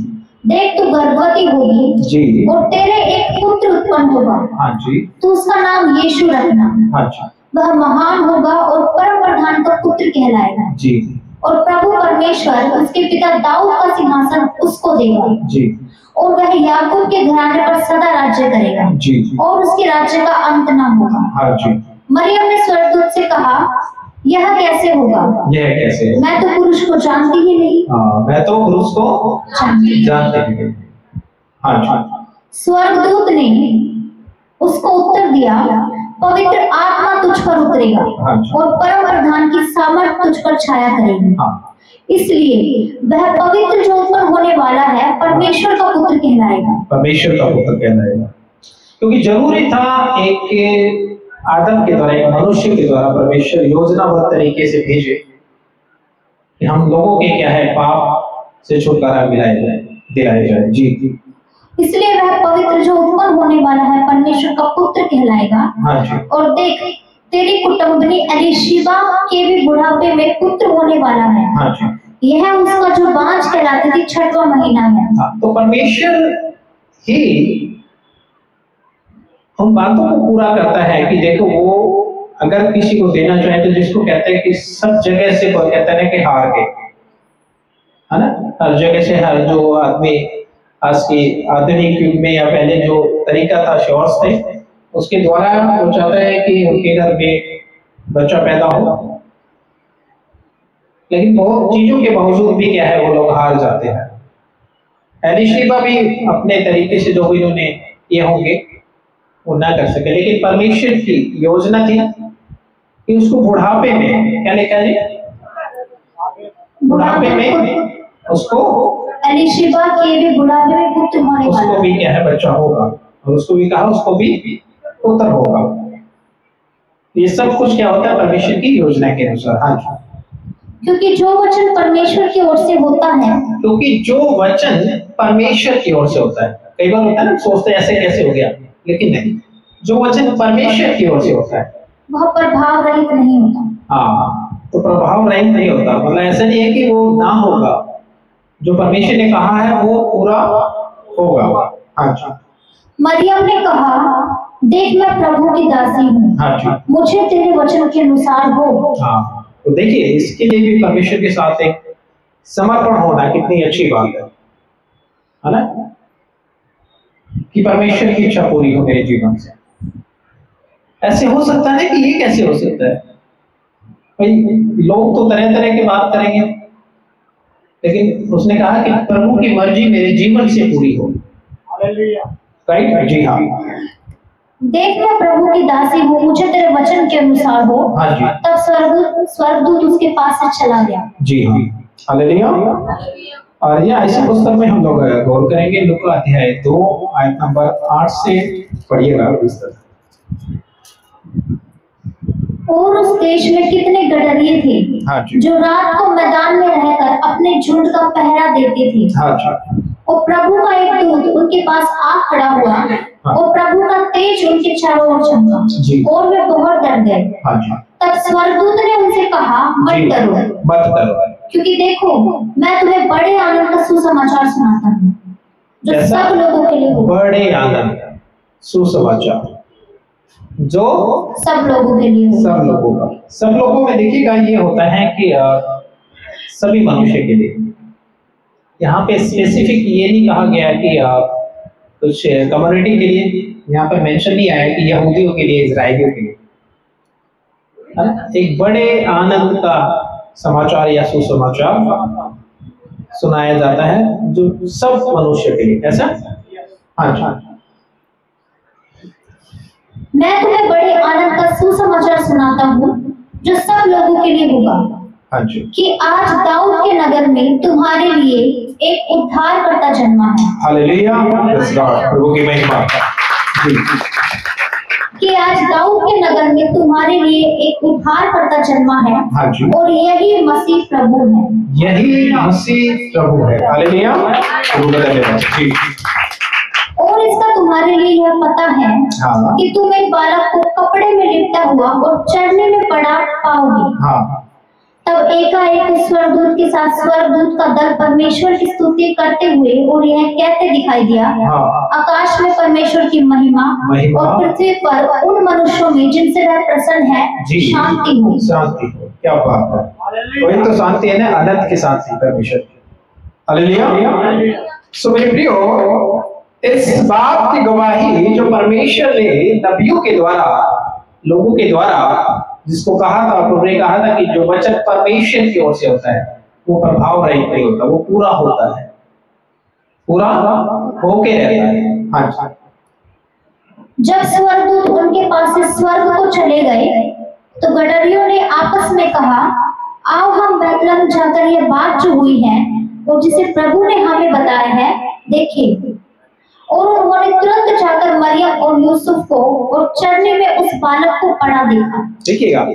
देख, तू गर्भवती होगी जी और तेरे एक पुत्र उत्पन्न होगा। हाँ जी। तू उसका नाम यीशु रखना। हाँ जी। वह महान होगा और परम प्रधान का पुत्र कहलाएगा जी। और प्रभु परमेश्वर उसके पिता दाऊद का सिंहासन उसको देगा जी। और वह याकूब के घराने पर सदा राज्य करेगा जी। और उसके राज्य का अंत न होगा। हाँ जी। मरियम ने स्वर्गदूत से कहा, यह कैसे होगा? यह कैसे? मैं तो पुरुष को जानती ही नहीं। मैं तो पुरुष को जानती ही नहीं। हाँ जी। स्वर्गदूत ने उसको उत्तर दिया, पवित्र आत्मा तुझ पर उतरेगा और परम प्रधान की सामर्थ तुझ पर छाया करेगी। इसलिए वह पवित्र जो उत्पन्न होने वाला है परमेश्वर का पुत्र कहलाएगा। परमेश्वर का पुत्र कहलाएगा, क्योंकि जरूरी था एक आदम के द्वारा, एक मनुष्य के द्वारा परमेश्वर योजनाबद्ध तरीके से भेजे कि हम लोगों के क्या है पाप से छुटकारा दिलाया जाए जी। इसलिए वह पवित्र जो उत्पन्न होने वाला है परमेश्वर का पुत्र कहलाएगा। हाँ जी। और देख, तेरी कुटुंबनी एलीशिबा के भी बुढ़ापे में पुत्र होने वाला है। हाँ जी। यह उसका जो बांझ कहलाती थी 6वां महीना है। हाँ, तो परमेश्वर ही उन बातों को पूरा करता है कि देखो वो अगर किसी को देना चाहे तो जिसको कहते हैं कि सब जगह से, कोई कहते हैं कि हार के, है ना, हर जगह से, हर जो आदमी आज की आधुनिक युग में या पहले जो तरीका था शोर्स थे, उसके द्वारा वो चाहता है कि उनके घर में बच्चा पैदा हो, लेकिन बहुत चीजों के बावजूद भी क्या है वो लोग हार जाते हैं। एलिशबा भी अपने तरीके से जो भी इन्होंने ये होंगे वो ना कर सके, लेकिन परमेश्वर की योजना थी कि उसको बुढ़ापे में क्या लिखा है, बुढ़ापे में उसको, एलिशबा के भी बुढ़ापे में पुत्र होने वाला, उसको भी क्या है बच्चा होगा, और उसको भी कहा उसको भी पुत्र होगा। ये सब कुछ क्या होता है परमेश्वर की योजना के अनुसार। हाँ जी, क्योंकि जो वचन परमेश्वर की ओर से होता है, क्योंकि जो वचन परमेश्वर की ओर से होता है, कई बार होता है ना सोचते ऐसे कैसे हो गया, लेकिन नहीं, जो वचन परमेश्वर की ओर से होता है वह प्रभाव रहित नहीं होता। हाँ, तो प्रभाव रहित नहीं होता, मतलब ऐसा नहीं है कि वो ना होगा, जो परमेश्वर ने कहा है वो पूरा होगा। हाँ जी, मरियम ने कहा, देख मैं प्रभु की दासी हूँ, हाँ जी, मुझे तेरे वचन के अनुसार हो। हाँ, तो देखिए इसके लिए भी परमेश्वर के साथ एक समर्पण होना कितनी अच्छी बात है ना, कि परमेश्वर की इच्छा पूरी हो मेरे जीवन से। ऐसे हो सकता है कि ये कैसे हो सकता है भाई, लोग तो तरह तरह की बात करेंगे, लेकिन उसने कहा कि प्रभु की मर्जी मेरे जीवन से पूरी हो। राइट, जी हाँ, देख मैं प्रभु की दासी हूँ, मुझे तेरे वचन के अनुसार हो। हाँ जी, तब स्वर्गदूत उसके पास से चला गया। जी हाँ, हालेलुया। और ये ऐसी पुस्तक में हम लोग गौर करेंगे, लूका अध्याय 2 आयत नंबर 8 से पढ़िएगा पुस्तक। और उस देश में कितने गडरिये थे, हाँ जी, जो रात को मैदान में रहकर अपने झुंड का पहरा देते थे। हाँ जी, और प्रभु का एक दूत उनके पास आ खड़ा हुआ, और प्रभु का तेज उनके चारों ओर चमका, और वे बहुत डर गए। हाँ जी, तब स्वर्गदूत ने उनसे कहा, मत डरो, मत डरो, क्योंकि देखो मैं तुम्हें बड़े आनंद का सुसमाचार सुनाता हूँ, जो सब लोगों के लिए होगा। बड़े आनंद सुसमाचार जो सब लोगों के लिए होगा। सब लोगों का, सब लोगों में देखिएगा ये होता है कि सभी मनुष्य के लिए, यहाँ पे स्पेसिफिक ये नहीं कहा गया कि कुछ कम्युनिटी के लिए, यहाँ पर मेंशन नहीं आया कि यहूदियों के लिए, इजराइलियों के लिए, है ना? एक बड़े आनंद का समाचार या सुसमाचार सुनाया जाता है जो सब मनुष्य के लिए, ऐसा। हाँ जी, मैं तुम्हें बड़े आनंद का सुसमाचार सुनाता हूँ, जो सब लोगों के लिए होगा। हाँ जी, कि आज दाऊद के नगर में तुम्हारे लिए एक उद्धारकर्ता जन्मा है। हालेलुया, प्रभु की महिमा। जी, कि आज दाऊद के नगर में तुम्हारे लिए एक उद्धारकर्ता जन्मा है। हाँ जी, और यही मसीह प्रभु है। यही मसीह प्रभु है। हालेलुया, प्रभु का धन्यवाद। जी, और इसका तुम्हारे लिए यह पता है हाँ, कि तुम एक बालक को कपड़े में लिपटा हुआ और चढ़ने में पड़ा पाओगे। हाँ, तब एकाएक स्वर्गदूत के साथ स्वर्गदूत का दल परमेश्वर की स्तुति करते हुए और यह कहते दिखाई दिया, हाँ, आकाश में परमेश्वर की महिमा, और पृथ्वी पर उन मनुष्यों में जिनसे वह प्रसन्न है शांति हो। शांति हो। क्या बात है, वही तो शांति है ना, अनंत की शांति परमेश्वर की। हालेलुया। सो मेरे प्रियो, इस बात की गवाही जो परमेश्वर ने नबियों के द्वारा, लोगों के द्वारा जिसको कहा था, प्रभु ने कहा था कि जो वचन परमेश्वर की ओर से होता है वो प्रभाव रहित नहीं होता, वो पूरा होता है, पूरा होके रहता है। हाँ जी, जब स्वर्गदूत उनके पास से स्वर्ग को चले गए, तो गडरियों ने आपस में कहा, आओ हम बैतलहम जाकर यह बात जो हुई है और जिसे प्रभु ने हमें बताया है देखें। और उन्होंने तुरंत जाकर मरियम और यूसुफ को और चढ़ने में उस बालक को पड़ा देखा। देखिएगा,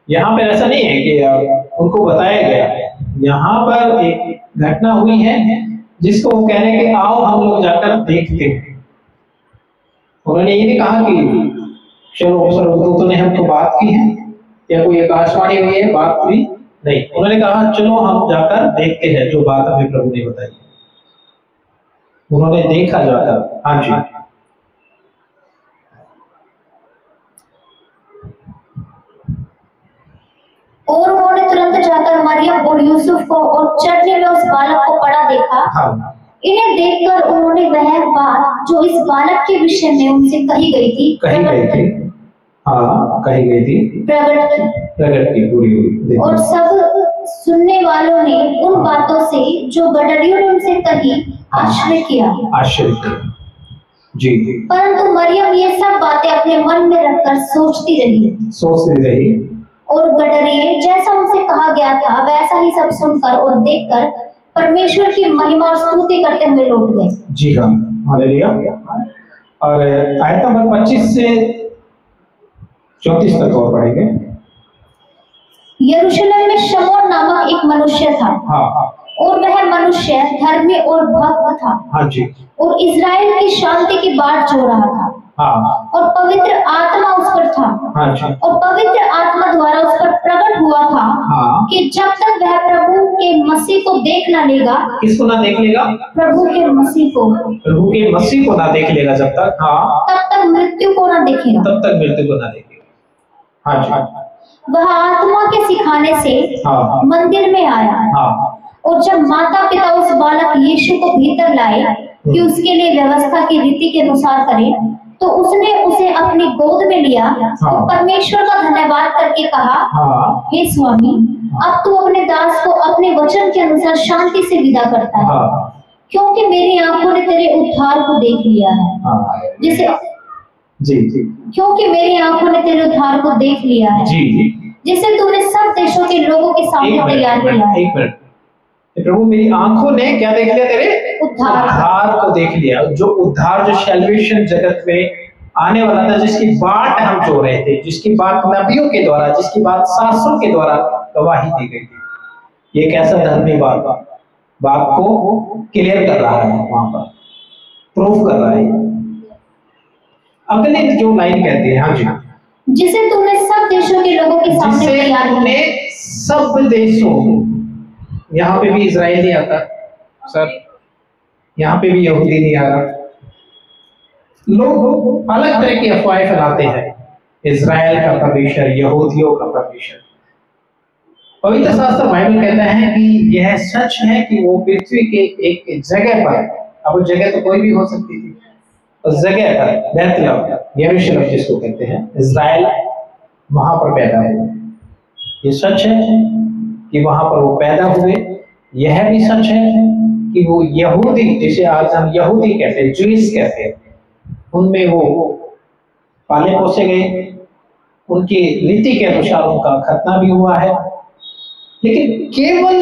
यहाँ पर ऐसा नहीं है कि उनको बताया गया, यहाँ पर एक घटना हुई है जिसको वो कह रहे हैं कि आओ हम लोग जाकर देखते हैं। उन्होंने ये नहीं कहा कि चलो स्वर्गदूतों ने हमको बात की है या कोई आकाशवाणी हुई है, बात हुई नहीं। उन्होंने कहा चलो हम जाकर देखते हैं जो बात हमें प्रभु ने बताई। उन्होंने देखा जाकर। हाँ जी, और उन्होंने तुरंत जाकर मरियम और यूसुफ को और चटनी में उस बालक को पड़ा देखा। हाँ, इन्हें देखकर उन्होंने वह बात जो इस बालक के विषय में उनसे कही गई थी कही गई थी, हाँ कही गई थी, प्रकट की पूरी हुई। और सब सुनने वालों ने उन बातों से जो गडरियों ने उनसे कही आश्चर्य किया। जी। परंतु मरियम ये सब बातें अपने मन में रखकर सोचती रही और गडरिये जैसा उनसे कहा गया था वैसा ही सब सुनकर और देखकर परमेश्वर की महिमा और स्तुति करते हुए लौट गए। जी हाँ, हालेलुया। और आयत नंबर 25 से 34 तक और पढ़ेंगे। यरूशलेम में शमौन नामक एक मनुष्य था। हाँ। और वह मनुष्य धर्मी और भक्त था। हाँ जी। और इज़राइल की शांति की बाट जो रहा था। हाँ। और पवित्र आत्मा उस पर था। हाँ जी। और पवित्र आत्मा द्वारा उस पर प्रकट हुआ था। हाँ। कि जब तक वह प्रभु के मसीह को देख ना लेगा। किसको ना देख लेगा? प्रभु के मसीह को। प्रभु के मसीह को ना देख लेगा जब तक, हाँ, तब तक मृत्यु को ना देखेगा। तब तक मृत्यु को ना देखेगा। हाँ जी। वह आत्मा के सिखाने से हाँ। मंदिर में आया। हाँ। और जब माता पिता उस बालक यीशु को भीतर लाए कि उसके लिए व्यवस्था की रीति के अनुसार करें, तो उसने उसे अपनी गोद में लिया। हाँ। और परमेश्वर का धन्यवाद करके कहा, हाँ। हे स्वामी, अब तू अपने दास को अपने वचन के अनुसार शांति से विदा करता है। हाँ। क्योंकि मेरी आंखों ने तेरे उद्धार को देख लिया है। हाँ। जिसे जी जी। क्योंकि मेरी आंखों ने तेरे उद्धार को देख लिया है। जी। जिसे तूने सब देशों के लोगों के सामने तैयार किया है। एक मिनट, प्रभु मेरी आंखों ने क्या देख लिया? तेरे उद्धार को देख लिया। जो उद्धार, जो सैल्वेशन जगत में आने वाला था, जिसकी बाट हम जो रहे थे, जिसकी बात नबियों के द्वारा, जिसकी बात शास्त्रों के द्वारा गवाही दी गई थी, ये कैसा धर्मी बात को क्लियर कर रहा है, वहां पर प्रूफ कर रहा है। अगले जो लाइन कहती है, हाँ जी, जिसे तूने सब देशों के लोगों के सामने तैयार किया। सब देशों, यहाँ पे भी इजराइल नहीं आता सर, यहाँ पे भी यहूदी नहीं आ रहा। लोग अलग तरह की अफवाहें फैलाते हैं, इजराइल का परमेश्वर, यहूदियों का परमेश्वर। पवित्र शास्त्र बाइबल कहता है कि यह सच है कि वो पृथ्वी के एक जगह पर, अब वो जगह तो कोई भी हो सकती थी, उस जगह पर बैतलहम, यरूशलेम जिसको कहते हैं, इजराइल वहां पर पैदा हुए। ये सच है कि वहां पर वो पैदा हुए। यह भी सच है कि वो यहूदी, जिसे आज हम यहूदी कहते हैं, ज्यूइश कहते हैं, उनमें वो पाले पोसे गए, उनकी रीति के अनुसार उनका खतना भी हुआ है। लेकिन केवल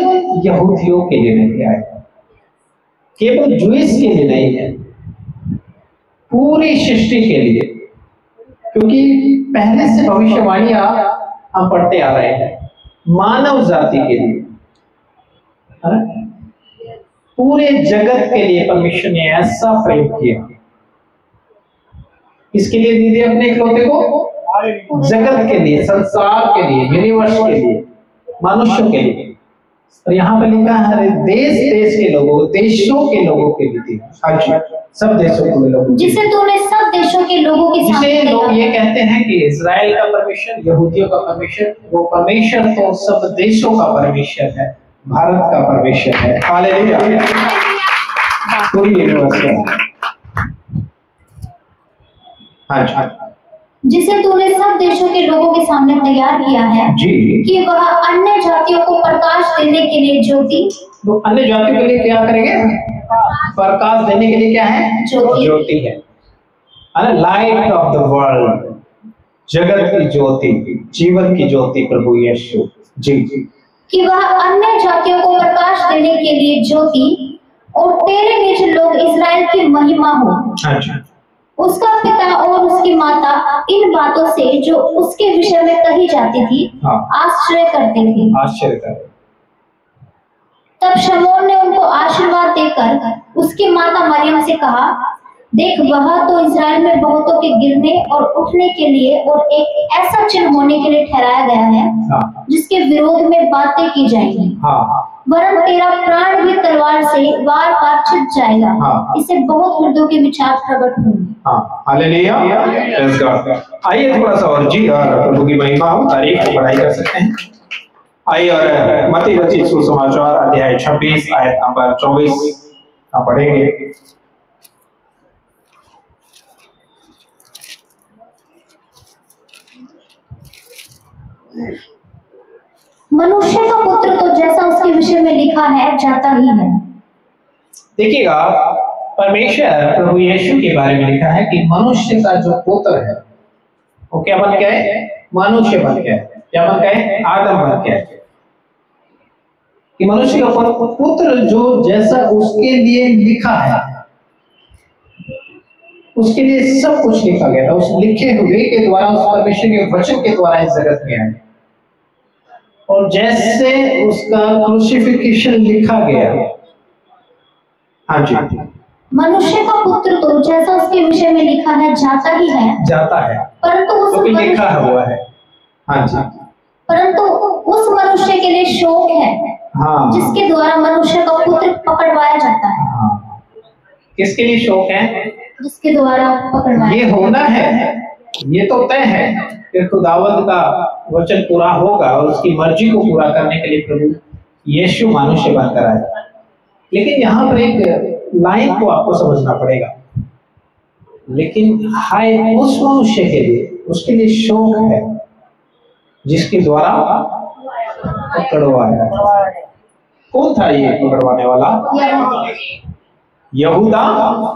यहूदियों के लिए नहीं आए, केवल ज्यूइश के लिए नहीं है, पूरी सृष्टि के लिए। क्योंकि पहले से भविष्यवाणियां हम पढ़ते आ रहे हैं मानव जाति के लिए, पूरे जगत के लिए परमेश्वर ने ऐसा प्रेम किया। किसके लिए दे दिया? अपने इकलौते को जगत के लिए, संसार के लिए, यूनिवर्स के लिए, मनुष्यों के लिए। और यहाँ पे लिखा है देश देश के लोगों, देशों के लोगों के लिए। अच्छा, सब देशों के लोगों, जिसे तूने सब देशों के लोगों के सामने, जिसे लोग ये कहते हैं कि इजराइल का परमेश्वर, यहूदियों का परमेश्वर, वो परमेश्वर तो सब देशों का परमेश्वर है, भारत का परमेश्वर है। हालेलुया, पूरी यूनिवर्स है। हाँ, जिसे तूने सब देशों के लोगों के सामने तैयार किया है जी, कि वह अन्य जातियों को प्रकाश देने के लिए ज्योति, तो अन्य जातियों के लिए क्या करेंगे? प्रकाश देने के लिए क्या है? ज्योति है, लाइट ऑफ द वर्ल्ड, जगत की ज्योति, जीवन की ज्योति प्रभु यीशु जी। कि वह अन्य जातियों को प्रकाश देने के लिए ज्योति और तेरे बीच लोग इस्राएल की महिमा हो। अच्छा। उसका पिता और उसकी माता इन बातों से जो उसके विषय में कही जाती थी आश्चर्य करते थे। आश्चर्य करते। तब शमौन ने उनको आशीर्वाद देकर उसकी माता मरियम से कहा, देख वह तो इस्राएल में बहुतों के गिरने और उठने के लिए और एक ऐसा चिन्ह होने के लिए ठहराया गया है जिसके विरोध में बातें की जाएंगी। वरन तेरा प्राण भी तलवार से वार पार छिप जाएगा। इससे बहुत हृदयों के विचार प्रकट होंगे। Hallelujah, praise God. आइए थोड़ा सा और जी, और प्रभु की महिमा हो, तारीफ, पढ़ाई कर सकते हैं। आइए और मत्ती रचित सुसमाचार अध्याय 26 आयत नंबर 24 का पढ़ेंगे। मनुष्य का पुत्र तो जैसा उसके विषय में लिखा है जाता ही है। देखिएगा, परमेश्वर प्रभु यीशु के बारे में लिखा है कि मनुष्य का जो पुत्र है वो क्या बन गया है? मनुष्य बन गया है। क्या बन गया है? आदम बन गया है। कि मनुष्य का पुत्र जो जैसा उसके लिए लिखा है, उसके लिए सब कुछ लिखा गया था। उस लिखे हुए के द्वारा, उस परमेश्वर के वचन के द्वारा इस जगत में आया। और जैसे उसका क्रूसिफिक्शन लिखा गया, हाँ जी, मनुष्य का पुत्र तो जैसा उसके विषय में लिखा है जाता ही है, जाता है, परंतु लिखा हुआ है। हाँ जी, परंतु उस मनुष्य के लिए शोक है, हाँ, जिसके द्वारा मनुष्य का पुत्र पकड़वाया जाता है। हाँ। किसके लिए शोक है? जिसके द्वारा पकड़वाया। ये होना है, ये तो तय है कि खुदावंद का वचन पूरा होगा और उसकी मर्जी को पूरा करने के लिए प्रभु यीशु मनुष्य बनकर आया। लेकिन यहाँ पर एक लाइन को आपको समझना पड़ेगा। लेकिन हाय उस मनुष्य के लिए, उसके लिए शोक है जिसके द्वारा पकड़वाया। कौन था ये पकड़वाने वाला? यहूदा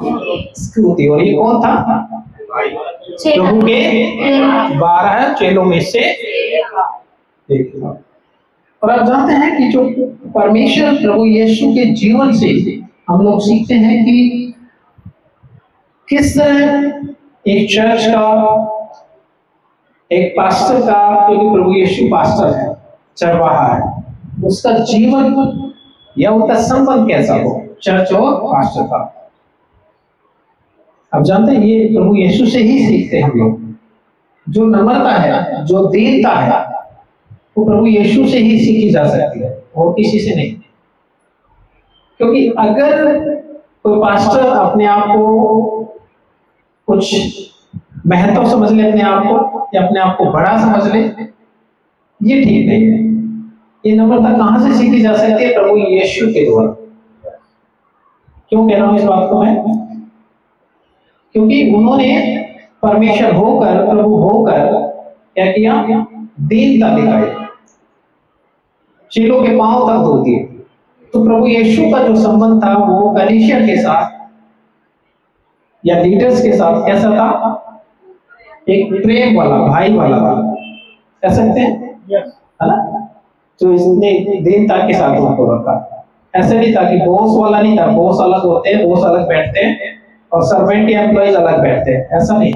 इस्करियोती। और ये कौन था? प्रभु के 12 चेलों में से एक था। और आप जानते हैं कि जो परमेश्वर प्रभु यीशु के जीवन से हम लोग सीखते हैं कि किस तरह एक चर्च का, एक पास्टर का, क्योंकि प्रभु यीशु पास्टर है, चरवाहा है, उसका जीवन या उनका संबंध कैसा हो चर्च और पास्टर का। अब जानते हैं ये प्रभु यीशु से ही सीखते हैं हम लोग। जो नम्रता है, जो दीनता है, वो प्रभु यीशु से ही सीखी जा सकती है और किसी से नहीं। क्योंकि अगर कोई पास्टर अपने आप को कुछ महत्व समझ ले, अपने आप को, या अपने आप को बड़ा समझ ले, ये ठीक नहीं है। ये नम्रता कहां से सीखी जा सकती है? प्रभु यीशु के द्वारा। क्यों कह रहा हूं इस बात को मैं? क्योंकि उन्होंने परमेश्वर होकर, प्रभु होकर क्या किया? दीनता दिखाई, चेलों के पांव तक धो दिए। तो प्रभु यीशु का जो संबंध था वो कलीसिया के साथ या लीडर्स के साथ कैसा था? एक प्रेम वाला, भाई वाला था, कह सकते हैं, है ना? तो इसने दीनता के साथ उनको रखा। ऐसे नहीं था कि बॉस वाला नहीं था, बॉस अलग होते हैं, बॉस अलग बैठते हैं और सर्वेंट या एम्प्लॉइज अलग बैठते हैं, ऐसा नहीं।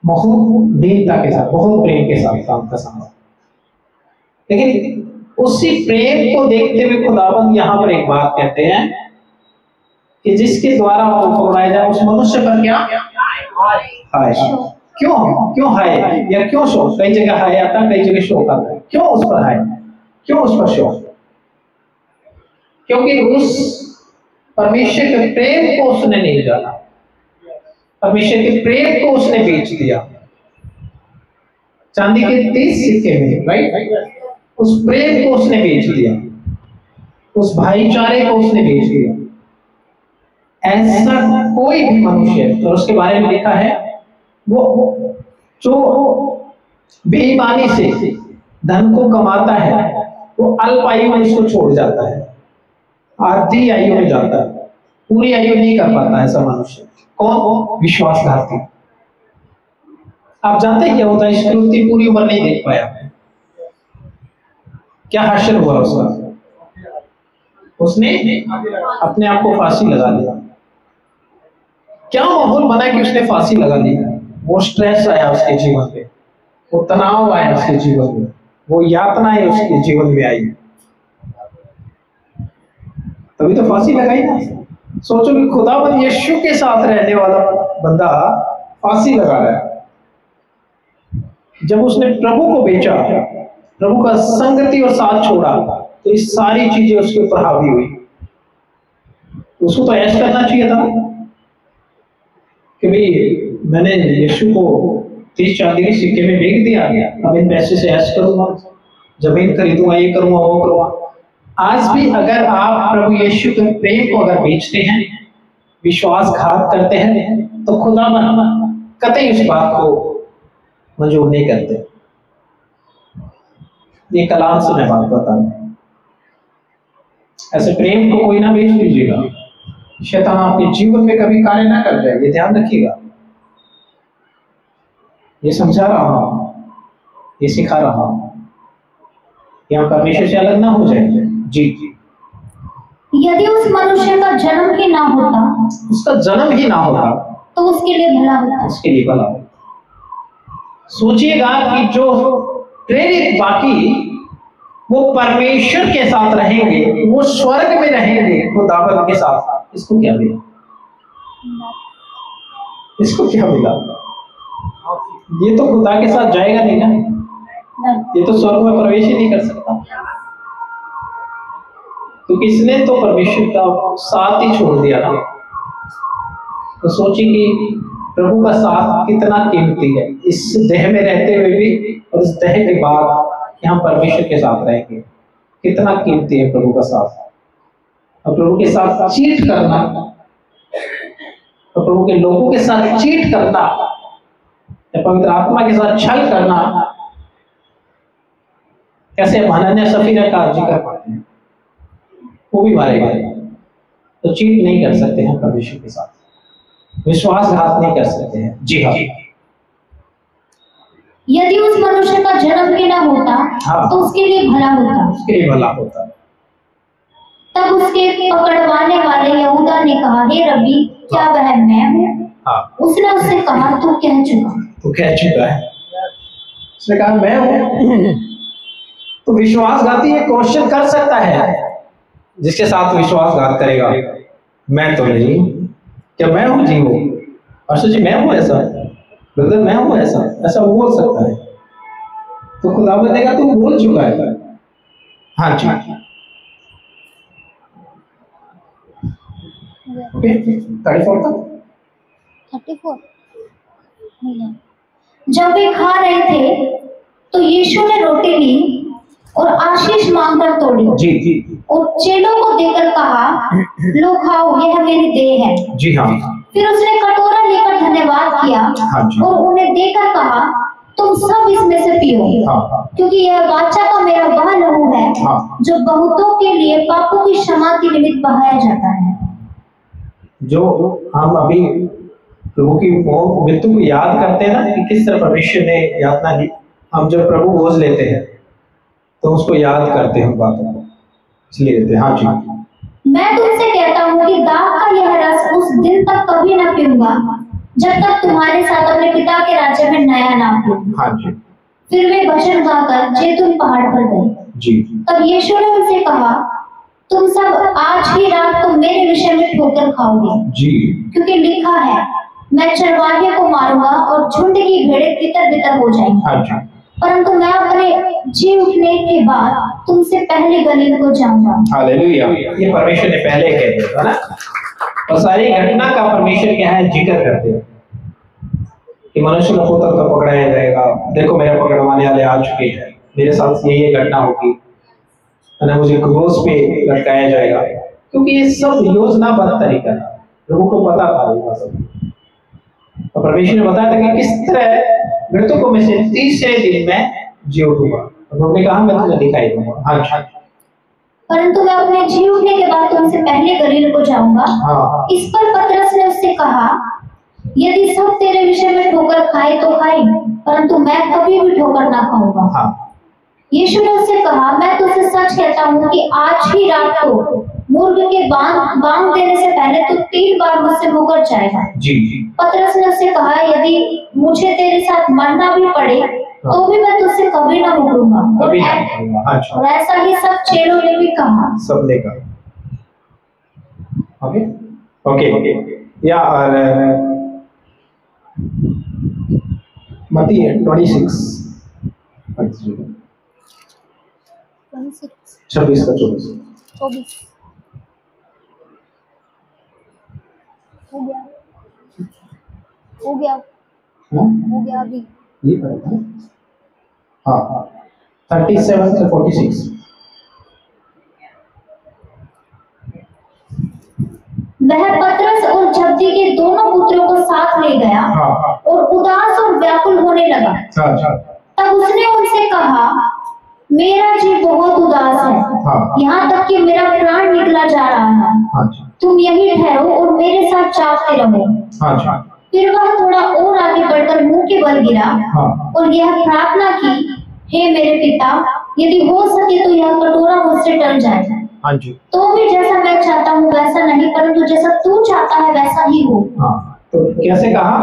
बहुत दीनता के साथ, बहुत प्रेम के साथ काम का संबंध। लेकिन उसी प्रेम को देखते हुए खुदावंद यहाँ पर एक बात कहते हैं कि जिसके द्वारा वो पकड़ाया जाए, उस मनुष्य पर क्या हाय। क्यों हाय या क्यों शोक? कई जगह हाय आता है, कई जगह शोक आता है। क्यों उस पर हाय, क्यों उस पर शोक? क्योंकि उस परमेश्वर के प्रेम को उसने नहीं जाना, परमेश्वर के प्रेम को उसने बेच दिया चांदी के 30 सिक्के में, राइट? उस प्रेम को उसने बेच दिया, उस भाईचारे को उसने बेच दिया। ऐसा कोई भी मनुष्य, और उसके बारे में लिखा है, वो जो बेईमानी से धन को कमाता है वो अल्प आयु में इसको छोड़ जाता है, आधी आयु में जाता है, पूरी आयु नहीं कर पाता ऐसा मनुष्य। कौन? विश्वासघाती। आप जानते हैं क्या होता है? इस्करियोती पूरी उम्र नहीं देख पाया। क्या हासिल हुआ उसका? उसने अपने आप को फांसी लगा लिया। क्या माहौल बना कि उसने फांसी लगा ली? वो स्ट्रेस आया उसके जीवन में, वो तनाव आया उसके जीवन में, वो यातनाएं उसके जीवन में आई, तभी तो फांसी लगाई ना। सोचो कि खुदावंद यीशु के साथ रहने वाला बंदा फांसी लगा रहा है। जब उसने प्रभु को बेचा, प्रभु का संगति और साथ छोड़ा, तो ये सारी चीजें उसके ऊपर हावी हुई। उसको तो ऐश करना चाहिए था कि भाई मैंने यीशु को 30 चांदी के सिक्के में बेच दिया, अब इन पैसे से ऐश करूंगा। जमीन खरीदूंगा, ये करूंगा, वो करूंगा। आज भी अगर आप प्रभु यीशु के प्रेम को अगर बेचते हैं, विश्वासघात करते हैं, तो खुदावन कतई उस बात को मंजूर नहीं करते। ये कलाम से मैं बात बताऊं, ऐसे प्रेम को कोई ना बेच दीजिएगा। शैतान आपके जीवन में कभी कार्य ना कर जाए, ये ध्यान रखिएगा। ये समझा रहा हूं, ये सिखा रहा हूं, यहाँ परमेश्वर से अलग ना हो जाए। जी, यदि उस मनुष्य का जन्म ही ना होता, उसका जन्म ही ना होता, तो उसके लिए भला होता। उसके लिए भला होता। सोचिएगा कि जो प्रेरित बाकी वो परमेश्वर के साथ रहेंगे, वो स्वर्ग में रहेंगे खुदावंत के साथ, इसको क्या मिला? इसको क्या मिला? ये तो खुदा के साथ जाएगा नहीं ना, ये तो स्वर्ग में प्रवेश ही नहीं कर सकता। तो किसने तो परमेश्वर का साथ ही छोड़ दिया ना। तो सोचिए कि प्रभु का साथ कितना कीमती है, इस देह में रहते हुए भी और इस देह के बाद कि हम परमेश्वर के साथ रहेंगे, कितना कीमती है प्रभु का साथ। और प्रभु के साथ चीट करना, और प्रभु के लोगों के साथ चीट करना, या पवित्र आत्मा के साथ छल करना, कैसे हम हनन्याह सफीरा का जिक्र पढ़ते हैं, वो भी मारे गए। तो चीट नहीं कर सकते हैं परमेश्वर के साथ, विश्वासघात नहीं कर सकते हैं। जी हाँ, यदि उस मनुष्य का जन्म ही ना होता, हाँ, तो उसके लिए भला होता। उसके लिए भला होता। तब उसके पकड़वाने वाले यहूदा ने कहा, हे रब्बी, क्या वह मैं हूँ? हाँ, उसने उससे कहा, तू कह चुका। तो कह चुका है। उसने कहा मैं हूँ। तो विश्वासघाती ये क्वेश्चन कर सकता है, जिसके साथ विश्वासघात करेगा, मैं तो नहीं, क्या मैं हूँ जी वो? और जी मैं हूँ ऐसा, ब्रदर मैं हूँ ऐसा, ऐसा वो बोल सकता है। तो खुदावंद ने कहा तू बोल चुका है। हाँ जी, ओके, 34 तक। 34। जब वे खा रहे थे, तो यीशु ने रोटी ली और आशीष मांगकर तोड़ी, जी जी, और चेलों को देकर कहा, लो खाओ, यह मेरी देह है। जी हाँ। फिर उसने कटोरा लेकर धन्यवाद किया, हाँ जी, और उन्हें देकर कहा, तुम सब इसमें से पियो, हाँ, क्योंकि यह वाचा का मेरा वह लहू है, हाँ, जो बहुतों के लिए पापों की क्षमा के निमित्त बहाया जाता है। जो हम अभी प्रभु की मृत्यु को याद करते हैं ना, कि किस तरह परमेश्वर ने यातना दी, हम जब प्रभु भोज लेते हैं तो उसको याद करते हैं बातों को, इसलिए लेते हैं। हाँ जी, मैं तुमसे कहता हूँ कि दाख का यह रस उस दिन तक कभी न पीऊंगा, जब तक तुम्हारे साथ अपने पिता के राज्य में नया ना पीऊं। हाँ जी। फिर वे वचन गाकर जैतून पहाड़ पर गए। जी, तब यीशु ने उनसे कहा, तुम सब आज ही रात को मेरे विषय में ठोकर खाओगे, जी, क्योंकि लिखा है, मैं चरवाहे को मारूंगा और झुंड की भेड़ें तितर बितर हो जाएंगी। हाँ जी, परंतु मैं अपने जी उठने के बाद तुमसे पहले गलील को जाऊंगा। हालेलुया। ये परमेश्वर ने पहले कह दिया था ना, और सारी घटना का परमेश्वर क्या है जिक्र करते हैं कि मनुष्य का पुत्र तो पकड़ाया जाएगा, देखो मेरे पकड़वाने वाले आ चुके हैं, मेरे साथ ये घटना होगी, है ना, मुझे क्रूस पे लटकाया जाएगा, क्योंकि ये सब योजनाबद्ध तरीका है। प्रभु को पता था ये सब, और परमेश्वर ने बताया था कि किस तरह मृतकों में से तीसरे दिन में जी उठूंगा। उन्होंने कहा मैं तुझे दिखाई दूंगा। हाँ अच्छा, परंतु मैं अपने जी उठने के बाद तुमसे पहले गलील को जाऊंगा। हाँ, इस पर पतरस ने उससे कहा, यदि सब तेरे विषय में ठोकर खाए तो खाए, परंतु मैं कभी भी ठोकर ना खाऊंगा। हाँ, यीशु ने उससे कहा, मैं तुझसे सच कहता हूँ कि आज ही रात को मुर्ग के बांग देने से पहले तू 3 बार मुझसे मुकर जाएगा। जी जी, पतरस ने उससे कहा, यदि मुझे तेरे साथ मरना भी पड़े तो भी मैं तुझसे कभी ना मुकरूंगा। कभी ना मुकरूंगा। अच्छा, और ऐसा ही सब चेलों ने भी कहा। सब ने कहा। ओके ओके, या और मत्ती 26 26 का 24 हो गया हो गया हाँ? हो गया अभी। ये पढ़ा था। हाँ हाँ, 37 से 46। वह पतरस और जब्दी के दोनों पुत्रों को साथ ले गया और उदास और व्याकुल होने लगा। तब उसने उनसे कहा, मेरा जी बहुत उदास है, यहाँ तक कि मेरा प्राण निकला जा रहा है। तुम यहीं ठहरो और मेरे साथ जागते रहो। फिर वह थोड़ा और आगे बढ़कर मुंह के बल गिरा और यह प्रार्थना की, हे मेरे पिता, यदि हो सके तो यह कटोरा मुझसे टल जाए। तो भी जैसा मैं चाहता हूँ वैसा नहीं, परंतु जैसा तू चाहता है वैसा ही हो। तो कैसे कहा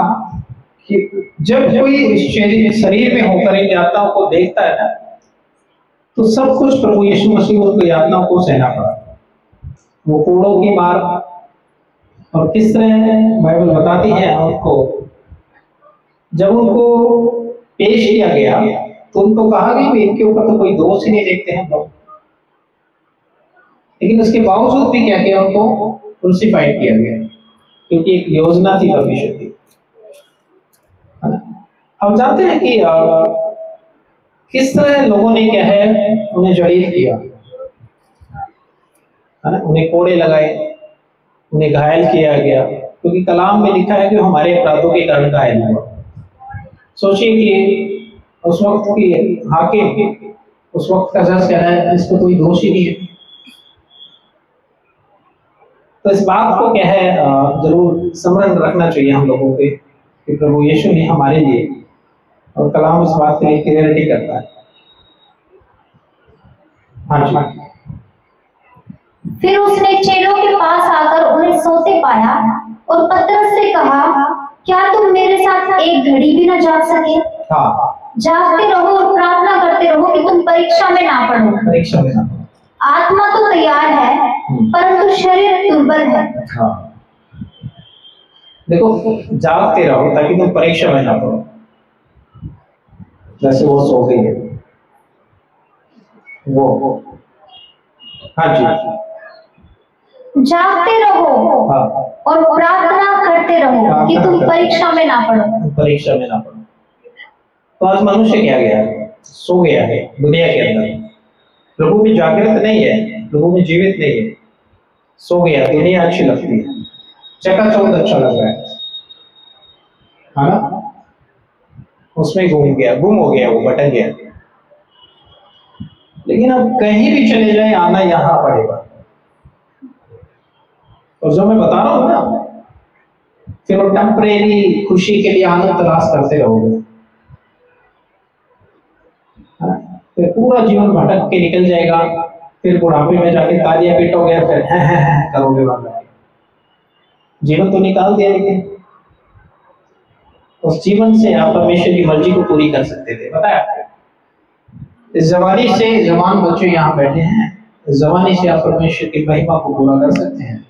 कि जब कोई शरीर में होकर इन यातनाओं को देखता है ना, तो सब कुछ प्रभु यीशु मसीह उनको यातनाओं को सहना पड़ा। वो कोड़ों की मार, और किस तरह बाइबल बताती है उनको, जब उनको पेश किया गया तो उनको कहा गया कि इनके ऊपर तो कोई दोष ही नहीं देखते हैं लोग, लेकिन उसके बावजूद भी क्या किया, उनको क्रूसिफाइड किया गया, क्योंकि एक योजना थी परमेश्वर की। हम जानते हैं कि किस तरह लोगों ने क्या है उन्हें जलील किया, है ना, उन्हें कोड़े लगाए, उन्हें घायल किया गया, क्योंकि कलाम में लिखा है कि हमारे अपराधों के कारण घायल हुआ। सोचिए कि उस वक्त की हाकिम, उस वक्त का जज कह रहा है इसको कोई दोष ही नहीं है। तो इस बात को क्या है जरूर स्मरण रखना चाहिए हम लोगों के कि प्रभु यीशु ने हमारे लिए, और कलाम इस बात के लिए क्लियरिटी करता है। हाँ जी। फिर उसने चेलों के पास आकर उन्हें सोते पाया और पतरस से कहा, क्या तुम मेरे साथ एक घड़ी भी न जाग सके? जागते रहो और प्रार्थना करते रहो कि तुम परीक्षा में ना पड़ो। परीक्षा में ना पड़ो। आत्मा तो तैयार है परंतु शरीर दुर्बल है। देखो, जागते रहो ताकि तुम परीक्षा में ना पड़ो। जैसे वो सो गई है वो। हाँ जी। जागते रहो और प्रार्थना करते रहो कि तुम परीक्षा में ना पड़ो। परीक्षा में ना पड़ो। तो आज मनुष्य क्या गया है, सो गया है दुनिया के अंदर। प्रभु में जागृत नहीं है, प्रभु में जीवित नहीं है, सो गया। दुनिया अच्छी लगती है, चकाचौंध अच्छा लग रहा है ना, उसमें गुम हो गया, वो भटक गया। लेकिन अब कहीं भी चले जाए, आना यहाँ पड़ेगा। और जो मैं बता रहा हूँ ना, फिर वो टेम्परेरी खुशी के लिए आनंद तलाश करते रहोगे, फिर पूरा जीवन भटक के निकल जाएगा। फिर बुढ़ापे में जाके तालियां पीटोगे, फिर है करोगे वहां। जीवन तो निकाल दिया, लेकिन उस जीवन से आप परमेश्वर की मर्जी को पूरी कर सकते थे। पता है आपको, इस जवानी से, जवान बच्चे यहाँ बैठे हैं, इस जवानी से आप परमेश्वर की महिमा को पूरा कर सकते हैं,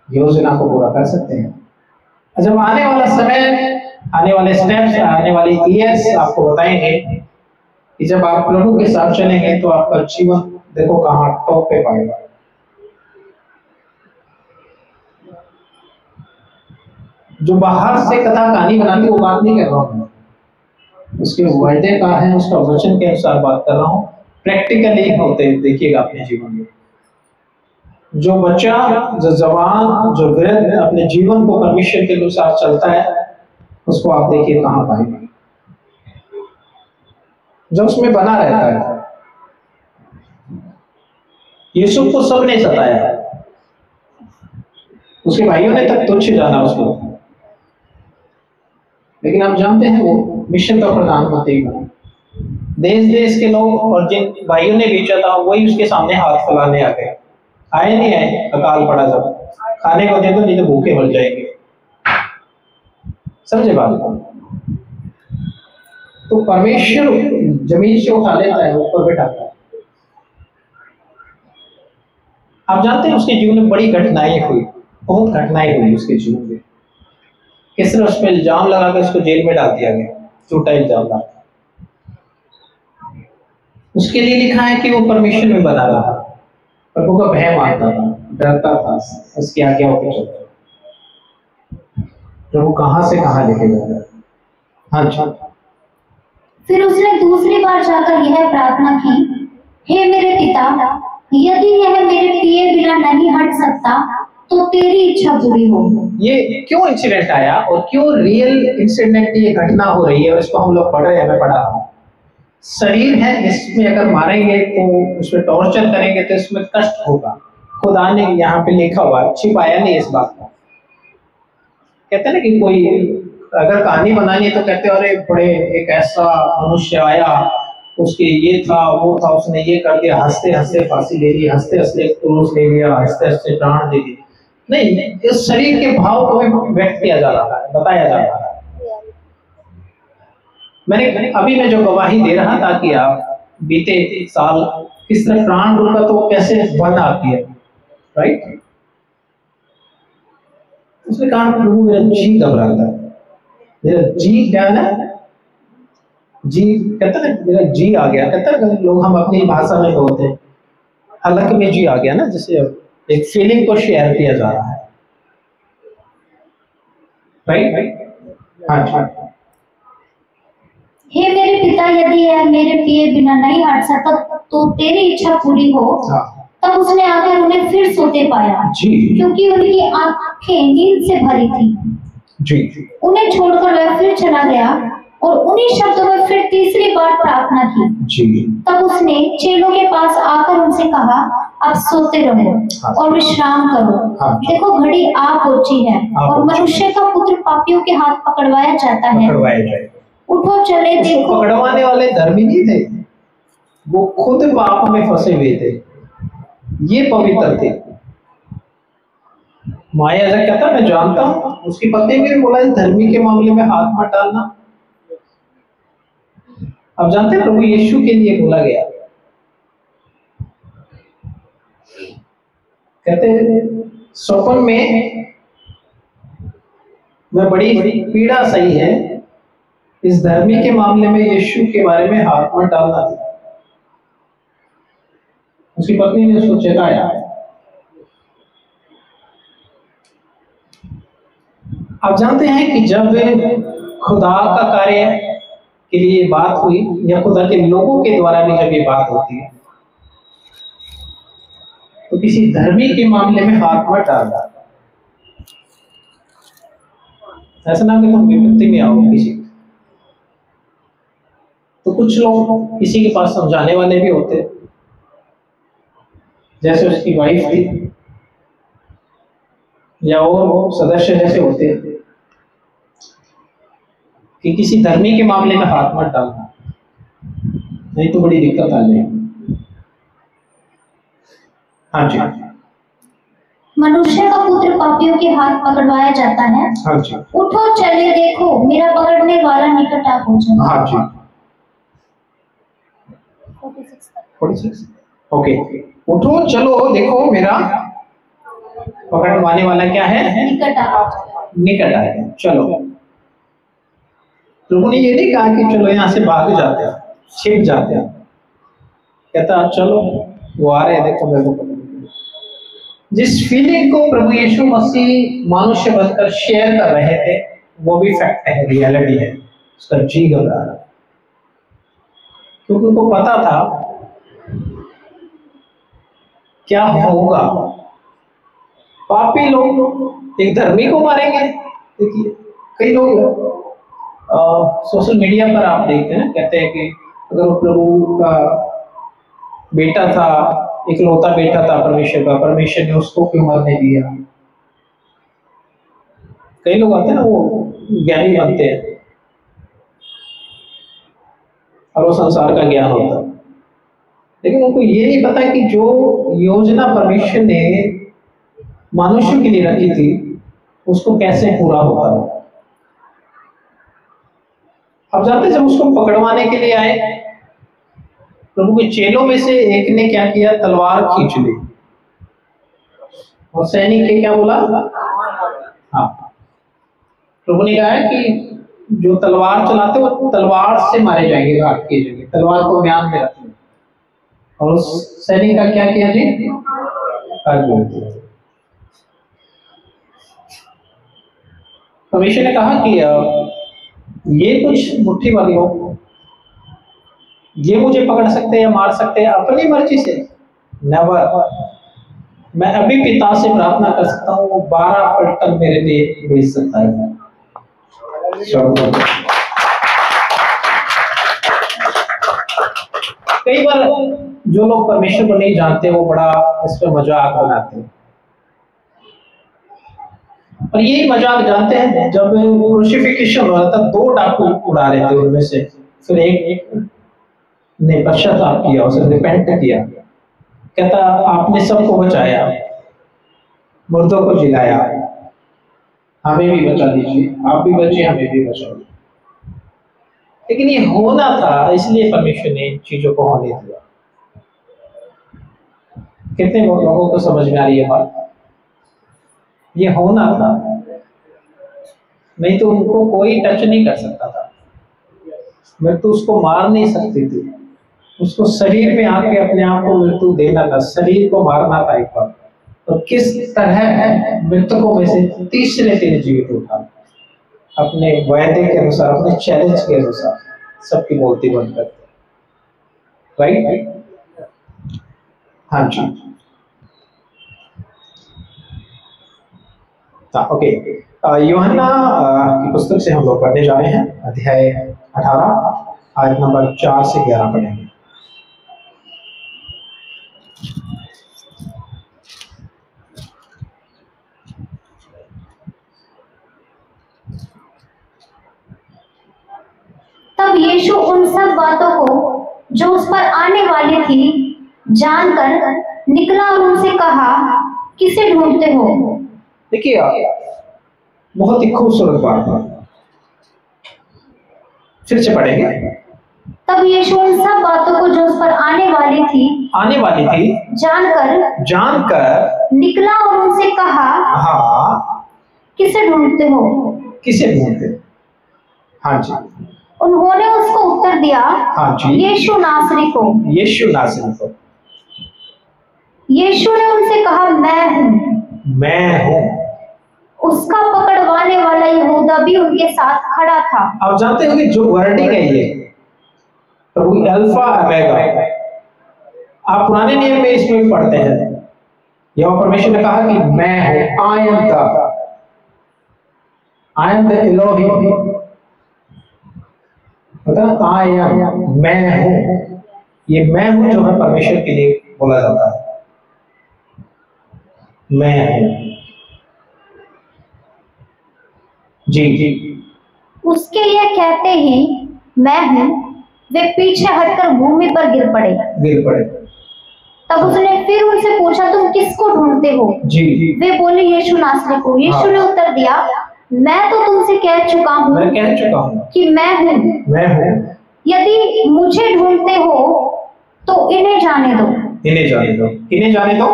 योजना को पूरा कर सकते हैं। जब आने वाला समय, आने वाले स्टेप्स, आने वाले ईयर्स आपको बताएंगे कि जब आप प्रभु के साथ चलेंगे तो आपका जीवन देखो कहाँ टॉप पे पाएगा। जो बाहर से कथा कहानी बनाती वो बात नहीं कर रहा हूँ, उसके वायदे का है, उसका वचन के अनुसार बात कर रहा हूँ। प्रैक्टिकली होते देखिएगा अपने जीवन में। जो बच्चा, जो जवान, जो वृद्ध अपने जीवन को परमेश्वर के अनुसार चलता है, उसको आप देखिए कहाँ पाएंगे। जो उसमें बना रहता है। यूसुफ को सबने सताया, उसके भाइयों ने तक तुच्छ जाना उसको, लेकिन आप जानते हैं वो मिशन का प्रधानमंत्री बना। देश देश के लोग और जिन भाइयों ने बेचा था वही उसके सामने हाथ फैलाने आ गए। आए नहीं आए, अकाल पड़ा, जब खाने को दे दो नहीं तो भूखे मर जाएंगे। समझे बात को? तो परमेश्वर जमीन से उठा लेता है, ऊपर बैठाता है। आप जानते हैं उसके जीवन में बड़ी घटनाएं हुई, बहुत घटनाएं हुई उसके जीवन में। किस तरह उस पर इल्जाम लगा कर उसको जेल में डाल दिया गया, झूठा इल्जाम लगा। उसके लिए लिखा है कि वो परमेश्वर में बना रहा, प्रभु का भय मानता था, डरता था, उसकी आज्ञाओं पे चलता। प्रभु कहां से कहां लेके जाता है। हाँ जी। फिर उसने दूसरी बार जाकर यह प्रार्थना की, हे मेरे पिता, यदि यह मेरे पिए बिना नहीं हट सकता तो तेरी इच्छा पूरी हो। ये क्यों इंसिडेंट आया और क्यों रियल इंसिडेंट ये घटना हो रही है और इसको हम लोग पढ़ रहे हैं, मैं पढ़ा रहा हूँ। शरीर है, इसमें अगर मारेंगे तो उसमें टॉर्चर करेंगे तो इसमें कष्ट होगा। खुदा ने यहाँ पे लिखा हुआ, छिपाया नहीं इस बात को। कहते हैं ना कि कोई अगर कहानी बनानी है तो कहते हैं अरे बड़े एक ऐसा मनुष्य आया, उसके ये था वो था, उसने ये कर दिया, हंसते हंसते फांसी ले ली, हंसते हंसते क्रूस ले लिया, हंसते हंसते प्राण दे दिए। नहीं, इस शरीर के भाव को व्यक्त किया जा रहा है, बताया जा रहा है। अभी मैं जो गवाही दे रहा था कि आप बीते साल किस तरह प्राण रुका तो कैसे बन आती है, राइट। उसने कहा प्रभु मेरा जी घबराता है, मेरा जी क्या है ना, जी कहता है मेरा जी आ गया। कहता है लोग हम अपनी भाषा में बोलते हैं हलक में जी आ गया ना, जैसे एक फीलिंग को शेयर किया जा रहा है, राइट। हाँ। हे मेरे पिता, यदि यह मेरे पिए बिना नहीं हट सकता तो तेरी इच्छा पूरी हो। तब उसने आकर उन्हें फिर सोते पाया जी, क्योंकि उनकी आंखें नींद से भरी थी जी। उन्हें छोड़कर वह फिर चला गया और उन्हीं शब्दों में फिर तीसरी बार प्रार्थना की जी। तब उसने चेलों के पास आकर उनसे कहा, अब सोते रहो और विश्राम करो। देखो घड़ी आ पहुंची है और मनुष्य का पुत्र पापियों के हाथ पकड़वाया जाता है। उठो चले देखो। पकड़वाने वाले धर्मी नहीं थे, वो खुद पाप में फंसे हुए थे, ये पवित्र थे। माया ऐसा कहता मैं जानता हूं, उसकी पत्नी ने भी बोला इस धर्मी के मामले में हाथ मत डालना। अब जानते हैं प्रभु यीशु के लिए बोला गया, कहते स्वप्न में मैं बड़ी पीड़ा सही है, इस धर्मी के मामले में यीशु के बारे में हाथ मत डालना था। उसकी पत्नी ने उसको चेताया। आप जानते हैं कि जब खुदा का कार्य के लिए बात हुई या खुदा के लोगों के द्वारा भी जब ये बात होती है तो किसी धर्मी के मामले में हाथ मत डालना। ऐसा ना कि तुम विपत्ति में आओ किसी। तो कुछ लोग किसी के पास समझाने वाले भी होते, जैसे उसकी वाइफ थी या और सदस्य जैसे होते कि किसी धर्मी के मामले में हाथ मत डालना, नहीं तो बड़ी दिक्कत आ जाएगी। हाँ जी। मनुष्य का पुत्र पापियों के हाथ पकड़वाया जाता है। हाँ जी। उठो चले देखो, मेरा पकड़ने वाला निकट आ पहुंचा। हाँ जी। 46 ओके। उठो चलो देखो, मेरा पकड़वाने वाला क्या है, निकट आ पहुंचा। निकट आ गया। चलो, प्रभु ने ये नहीं कहा कि चलो यहाँ से भाग जाते हैं, छिप जाते हैं। कहता चलो वो आ रहे हैं, देखो मेरे को। जिस फीलिंग को प्रभु यीशु मसीह मनुष्य बनकर शेयर कर रहे थे वो भी फैक्ट है, रियलिटी है। उसका जी घबरा रहा, क्योंकि उनको पता था क्या होगा। पापी लोग एक धर्मी को मारेंगे। देखिए कई लोग सोशल मीडिया पर आप देखते हैं, कहते हैं कि अगर वो प्रभु का बेटा था, इकलौता बेटा था परमेश्वर का, परमेश्वर ने उसको क्यों मरने दिया। कई लोग आते हैं ना, वो ज्ञानी बनते हैं और वो संसार का ज्ञान होता है, लेकिन उनको ये नहीं पता कि जो योजना परमेश्वर ने मनुष्य के लिए रखी थी उसको कैसे पूरा होता है। अब जानते जब उसको पकड़वाने के लिए आए, प्रभु के चेलों में से एक ने क्या किया, तलवार खींच ली और सैनिक ने क्या बोला, हाँ। प्रभु ने कहा कि जो तलवार चलाते वो तलवार से मारे जाएंगे, घाट की जगह तलवार को म्यान में रखेंगे। और उस सैनिक का क्या किया जी, परमेश्वर ने कहा कि ये कुछ मुट्ठी वाली हो, ये मुझे पकड़ सकते हैं या मार सकते हैं अपनी मर्जी से? नेवर। मैं अभी पिता से प्रार्थना कर सकता हूँ, वो 12 पलटन मेरे लिए भेज सकता है। कई बार जो लोग परमेश्वर को नहीं जानते वो बड़ा इस पे मजाक बनाते हैं, और यही मजाक जानते हैं। जब क्रूसिफिक्शन हो रहा था, 2 डाकू उड़ा रहे थे उनमें से, फिर एक ने पश्चाताप किया, उसने रिपेंट किया, कहता आपने सबको बचाया, मुर्दों को जिलाया, हमें भी बचा दीजिए, आप भी बचे हमें भी बचा दीजिए। लेकिन ये होना था, इसलिए परमेश्वर ने इन चीजों को होने दिया। कितने लोगों को समझ में आ रही है बात? ये होना था, नहीं तो उनको कोई टच नहीं कर सकता था। मैं तो उसको मार नहीं सकती थी, उसको शरीर में आके अपने आप को मृत्यु देना था, शरीर को मारना था एक बार। तो किस तरह मृतकों में से तीसरे दिन जीवित उठा, अपने वायदे के अनुसार, अपने चैलेंज के अनुसार, सबकी बोलती बंद करते। राइट? हाँ जी, ओके। यूहन्ना की पुस्तक से हम लोग पढ़ने जा रहे हैं, अध्याय 18, आयत नंबर 4 से 11 पढ़ेंगे। तब यीशु उन सब बातों को जो उस पर आने वाली थी जानकर निकला और उनसे कहा, किसे ढूंढते हो? देखिए, बहुत ही खूबसूरत बात है, फिर से पढ़ेंगे। तब यीशु उन सब बातों को जो उस पर आने वाली थी जानकर निकला और उनसे कहा, हाँ, किसे ढूंढते हो? किसे ढूंढते? हाँ जी। उन्होंने उसको उत्तर दिया, हाँ जी, यीशु नासरी को। यीशु नासरी को। यीशु ने उनसे कहा, मैं हूँ। उसका पकड़वाने वाला यहूदा भी उनके साथ खड़ा था। आप जानते हो कि जो वर्डिंग है ये प्रभु अल्फा ओमेगा, आप पुराने नियम में इसमें भी पढ़ते हैं। यहोवा परमेश्वर ने कहा कि मैं हूं, I am the Elohim, I am, मैं हूं। ये मैं हूं जो है परमेश्वर के लिए बोला जाता है, मैं हूं। जी। उसके ये कहते ही मैं हूं, वे पीछे हटकर भूमि पर गिर पड़े। तब उसने फिर उनसे पूछा, तुम किसको ढूंढते हो? जी। वे बोले, यीशु नासरी को। यीशु ने उत्तर दिया, मैं तो तुमसे कह चुका हूं कि मैं हूं। यदि मुझे ढूंढते हो तो इन्हें जाने दो। किन्हें जाने दो?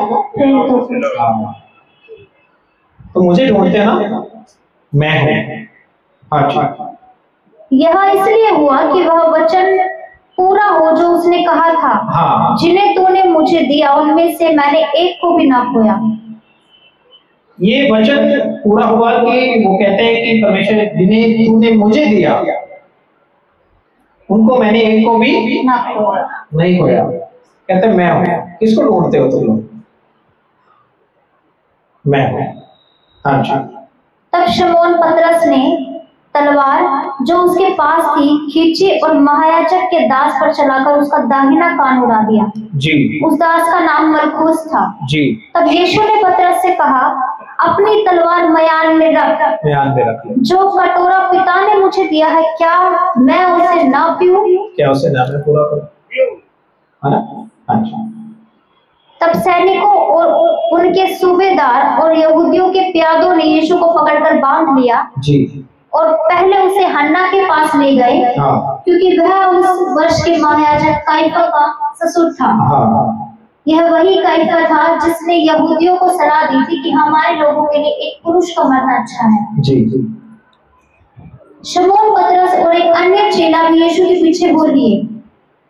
तो मुझे ढूंढते हैं ना, मैं हूं। हाँ जी। यह इसलिए हुआ कि वह वचन पूरा हो जो उसने कहा था, हाँ, जिन्हें तूने मुझे दिया उनमें से मैंने एक को भी ना खोया। ये वचन पूरा हुआ कि वो कहते हैं कि परमेश्वर जिन्हें तूने मुझे दिया उनको मैंने एक को भी नहीं खोया। कहते हैं मैं हूं। किसको ढूंढते हो तुम लोग? मैं हूं। हाँ जी। तब शमौन पतरस ने तलवार जो उसके पास थी खींची और महायाजक के दास पर चलाकर उसका दाहिना कान उड़ा दिया। जी। उस दास का नाम मरकुस था। जी। तब यीशु ने पतरस से कहा, अपनी तलवार मयान में रख। जो कटोरा पिता ने मुझे दिया है, क्या मैं उसे ना पीऊं? क्या उसे ना मैं पूरा करूं? है ना? हाँ जी। तब सैनिकों और उनके सूबेदार और यहूदियों के प्यादों ने यीशु को पकड़कर बांध लिया। जी। और पहले उसे हन्ना के पास ले गए, हाँ, क्योंकि वह उस वर्ष के महायाजक काइफा का ससुर था। हाँ, यह वही काइफा था जिसने यहूदियों को सलाह दी थी कि हमारे लोगों के लिए एक पुरुष का मरना अच्छा है। जी। शमौन पतरस और एक अन्य चेला भी यीशु के पीछे हो लिए।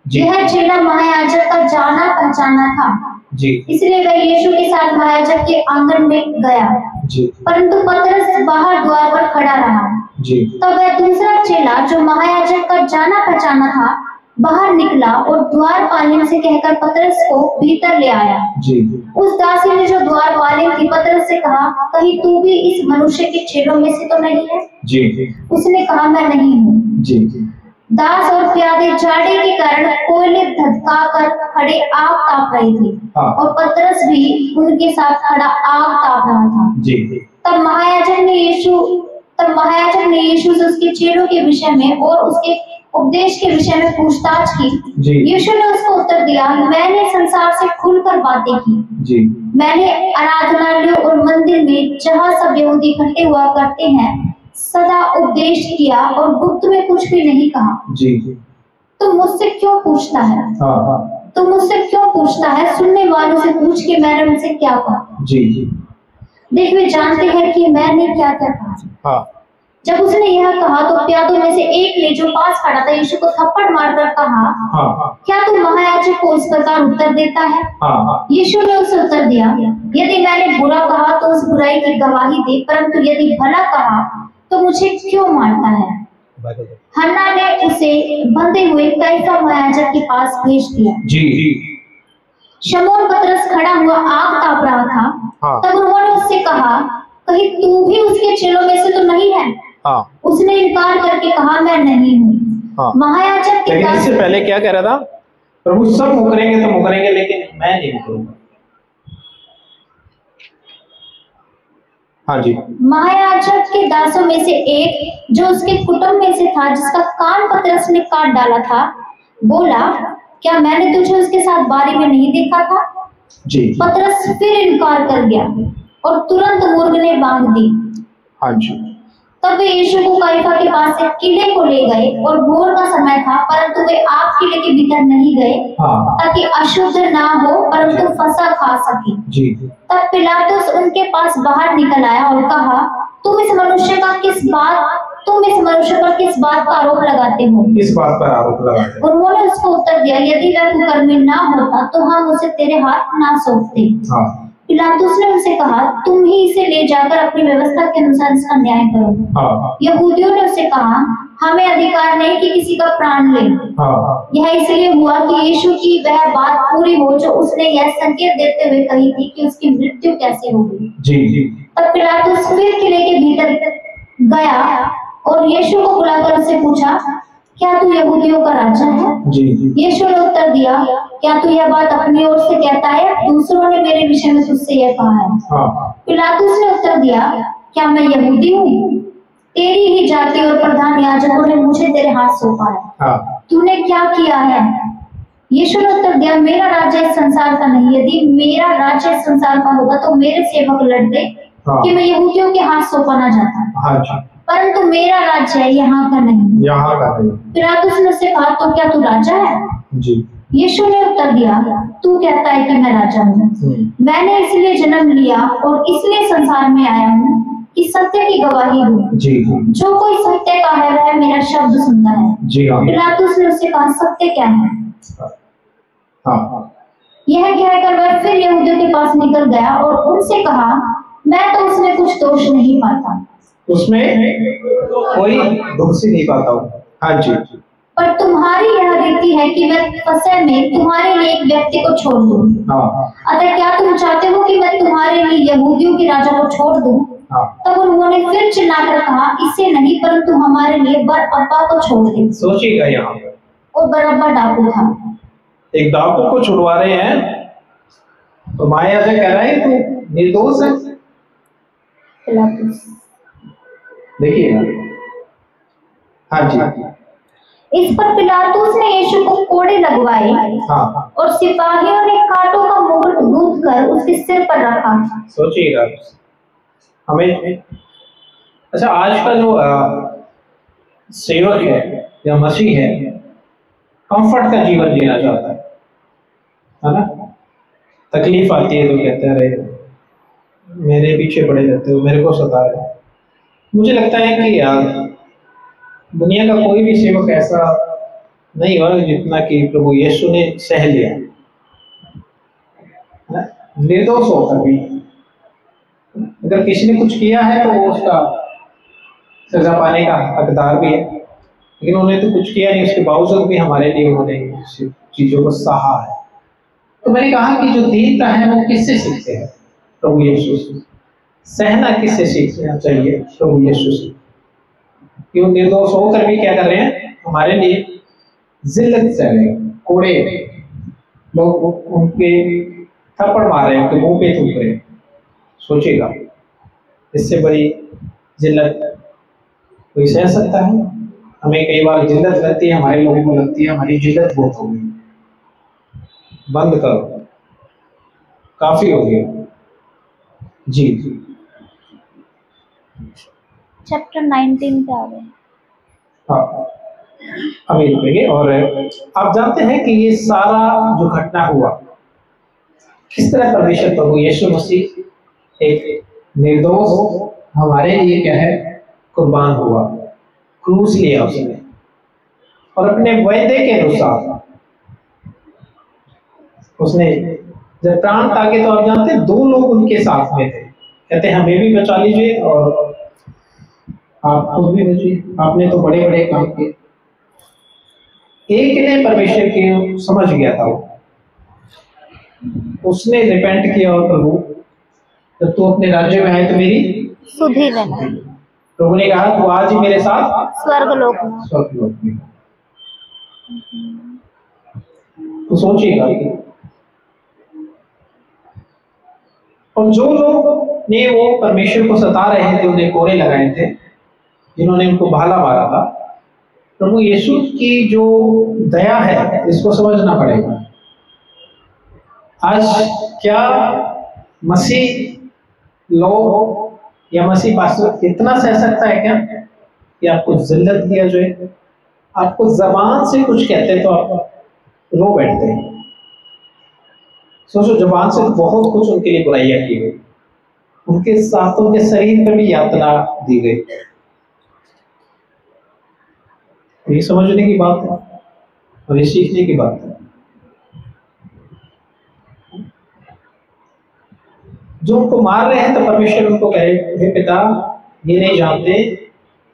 यह चेला महायाजक का जाना पहचाना था, जी। इसलिए वह यीशु के साथ महायाजक के आंगन में गया। जी। परंतु पतरस बाहर द्वार पर खड़ा रहा। जी। तब वह दूसरा चेला जो महायाजक का जाना पहचाना था, बाहर निकला और द्वारपालिन से कहकर पतरस को भीतर ले आया। जी उस दासी ने जो द्वारपालिन थी पतरस से कहा, कहीं तू भी इस मनुष्य के चेलों में से तो नहीं है? जी उसने कहा, मैं नहीं हूँ। जी दास और प्यादे जाड़े के कारण कोयले धधका कर खड़े आग ताप रहे थे। हाँ। और पतरस भी उनके साथ खड़ा आग ताप रहा था। जी तब महायाजक ने यीशु से उसके चेलों के विषय में और उसके उपदेश के विषय में पूछताछ की। जी यीशु ने उसको उत्तर दिया, मैंने संसार से खुलकर बातें की। जी मैंने आराधनालयों और मंदिर में जहाँ सब यहूदी इकट्ठे हुआ करते हैं सदा उपदेश किया और गुप्त में कुछ भी नहीं कहा। जी तो मुझसे क्यों पूछता है? हाँ तो मुझसे क्यों पूछता है? सुनने वालों से पूछ के मैंने उनसे क्या कहा। जी जी देख, वे जानते हैं कि मैंने क्या क्या कहा। हाँ जब उसने यह कहा तो प्यादों में से एक ने जो पास खड़ा था यीशु को थप्पड़ मारकर कहा, हाँ क्या तू महायाजक को इस प्रकार उत्तर देता है? हाँ यीशु ने उसे उत्तर दिया, यदि मैंने बुरा कहा तो उस बुराई की गवाही दे, परंतु यदि भला कहा तो मुझे क्यों मारता है? हन्ना ने उसे बंधे हुए कैफा महायाजक के पास भेज दिया। जी शमौन पतरस खड़ा हुआ आग ताप रहा था। हाँ। तब उन्होंने उससे कहा, कहीं तू भी उसके चेलों में से तो नहीं है? हाँ उसने इनकार करके कहा, मैं नहीं हूँ। हाँ। महायाजक के लेकिन दास इससे पहले क्या कह रहा था? प्रभु सब मुकरेंगे तो मुकरेंगे, लेकिन मैं नहीं मुकरूंगा। हाँ जी। महायाजक के दासों में से एक जो उसके कुटुंब में से था, जिसका कान पतरस ने काट डाला था, बोला, क्या मैंने तुझे उसके साथ बारी में नहीं देखा था? जी पतरस फिर इनकार कर गया और तुरंत मुर्ग ने बांध दी। हाँ जी। तब वे यीशु को कैफा के पास से किले को ले गए और भोर का समय था, परंतु वे आप किले के भीतर नहीं गए हाँ ताकि अशुद्ध ना हो, परंतु फसह खा सके। जी तब पिलातुस उनके पास बाहर निकल आया और कहा, तुम इस मनुष्य पर किस बात का आरोप लगाते हो? इस बात पर आरोप लगाते हैं। उन्होंने उसको उत्तर दिया, यदि वह कुकर्मी ना होता तो हम उसे तेरे हाथ ना सौंपते। हाँ पिलातुस ने उनसे कहा, तुम ही इसे ले जाकर अपनी व्यवस्था के अनुसार इसका न्याय करो। हाँ यहूदियों ने उससे कहा, हमें अधिकार नहीं कि किसी का प्राण ले। हाँ यह इसलिए हुआ कि यीशु की वह बात पूरी हो जो उसने यह संकेत देते हुए कही थी कि उसकी मृत्यु कैसे होगी। जी जी तब पिलातुस फिर किले के भीतर गया और यीशु को बुलाकर उससे पूछा, क्या तू यहूदियों का राजा है? जी जी यीशु ने उत्तर दिया, क्या तू यह बात अपनी ओर से कहता है? दूसरों ने मेरे विषय में तुझसे यह कहा है। हाँ पिलातुस ने उत्तर दिया, क्या मैं यहूदी हूँ? तेरी ही जाति और प्रधान याजकों ने मुझे तेरे हाथ सौंपा है। हाँ तूने क्या किया है? यीशु ने उत्तर दिया, मेरा राज्य इस संसार का नहीं। यदि मेरा राज्य इस संसार का होता तो मेरे सेवक लड़ते कि मैं यहूदियों के हाथ सौंपा ना जाता, हाँ जी। परंतु मेरा राज्य है यहाँ का नहीं। यहाँ का नहीं। पिलातुस ने उससे कहा, तो क्या तू राजा है? जी यीशु ने उत्तर दिया, तू कहता है कि मैं राजा हूँ। मैंने इसलिए जन्म लिया और इसलिए संसार में आया हूँ कि सत्य की गवाही दूं। जी जी जो कोई सत्य का है वह मेरा शब्द सुनता है। जी हाँ पिलातुस ने उससे कहा, सत्य क्या है? हाँ यह कहकर वह फिर यहूदियों के पास निकल गया और उनसे कहा, मैं तो उसमें कुछ दोष नहीं पाता। उसमें कोई दोष ही नहीं पाता हूँ। हाँ जी। पर तुम्हारी यह रीति है कि मैं फसह में तुम्हारे लिए एक व्यक्ति को छोड़ दूं। हाँ अतः क्या तुम चाहते हो कि मैं तुम्हारे लिए यहूदियों के राजा को छोड़ दूं? हाँ। तब उन्होंने फिर चिल्लाकर कहा, इसे नहीं, परंतु हमारे लिए बरअब्बा को छोड़ दे। सोचिएगा यहाँ और बरअब्बा डाकू था। एक डाकू को छुड़वा रहे हैं तो माया से कह रहा है तू निर्दोष है। पिलातुस देखिए हाँ जी। इस पर पिलातुस ने यीशु को कोड़े लगवाए हाँ और सिपाहियों ने कांटों का मुकुट गूंथ कर उसके सिर पर रखा। सोचिएगा हमें। अच्छा, आज का जो सेवक है या मसीह है, कंफर्ट का जीवन जीना चाहता है ना। तकलीफ आती है तो कहते हैं, अरे मेरे पीछे पड़े रहते हो, मेरे को सता रहे हो। मुझे लगता है कि दुनिया का कोई भी सेवक ऐसा नहीं हुआ जितना कि प्रभु यीशु ने सह लिया, निर्दोष होकर भी। अगर किसी ने कुछ किया है तो वो उसका सजा पाने का हकदार भी है। लेकिन उन्होंने तो कुछ किया नहीं, उसके बावजूद भी हमारे लिए उन्होंने चीजों को सहा है। तो मैंने कहा कि जो दीनता है वो किससे सीखते हैं? प्रभु यीशु से। सहना किससे सीखना चाहिए? प्रभु यीशु से। क्यों निर्दोष होकर भी क्या कर रहे हैं? हमारे लिए जिल्लत सह रहे हैं, कोड़े लोग उनके थप्पड़ मार रहे हैं, उनके मुंह पे थूक रहे हैं। सोचिएगा, इससे बड़ी जिल्लत कोई सह सकता है? हमें कई बार जिल्लत लगती है, हमारे लोगों को लगती है हमारी जिल्लत बहुत हो गई, बंद करो, काफी हो गया। जी चैप्टर 19 पे आ गए। हाँ, अभी रुकेंगे। और आप जानते हैं कि ये सारा जो घटना हुआ, किस तरह परमेश्वर प्रभु यीशु मसीह एक निर्दोष हमारे लिए क्या है? कुर्बान हुआ, क्रूस लिया उसने, और अपने वायदे के अनुसार उसने जब प्राण ताके, तो आप जानते हैं 2 लोग उनके साथ में थे, कहते हमें भी बचा लीजिए और आप खुद भी बचिए, आपने तो बड़े बड़े काम किए। एक ने परमेश्वर की समझ गया था, उसने रिपेंट किया और प्रभु जब तू अपने राज्य में आए तो मेरी सुध ही लेना। प्रभु ने कहा तू आज ही मेरे साथ स्वर्गलोक में। स्वर्गलोक में। तो सोचिएगा, और जो लोग ने वो परमेश्वर को सता रहे थे, उन्हें कोड़े लगाए थे, जिन्होंने उनको भाला मारा था, प्रभु यीशु की जो दया है इसको समझना पड़ेगा। आज क्या मसीह लोग या मसीह पास्टर इतना सह सकता है क्या कि आपको जिल्लत दिया जाए? आपको जबान से कुछ कहते हैं तो आप रो बैठते हैं। सोचो, जबान से तो बहुत कुछ उनके लिए बुराइयां की गई, उनके साथ उनके शरीर पर भी यातना दी गई। ये समझने की बात है और ये सीखने की बात है। जो उनको मार रहे हैं तो परमेश्वर उनको कहे, हे पिता ये नहीं जानते,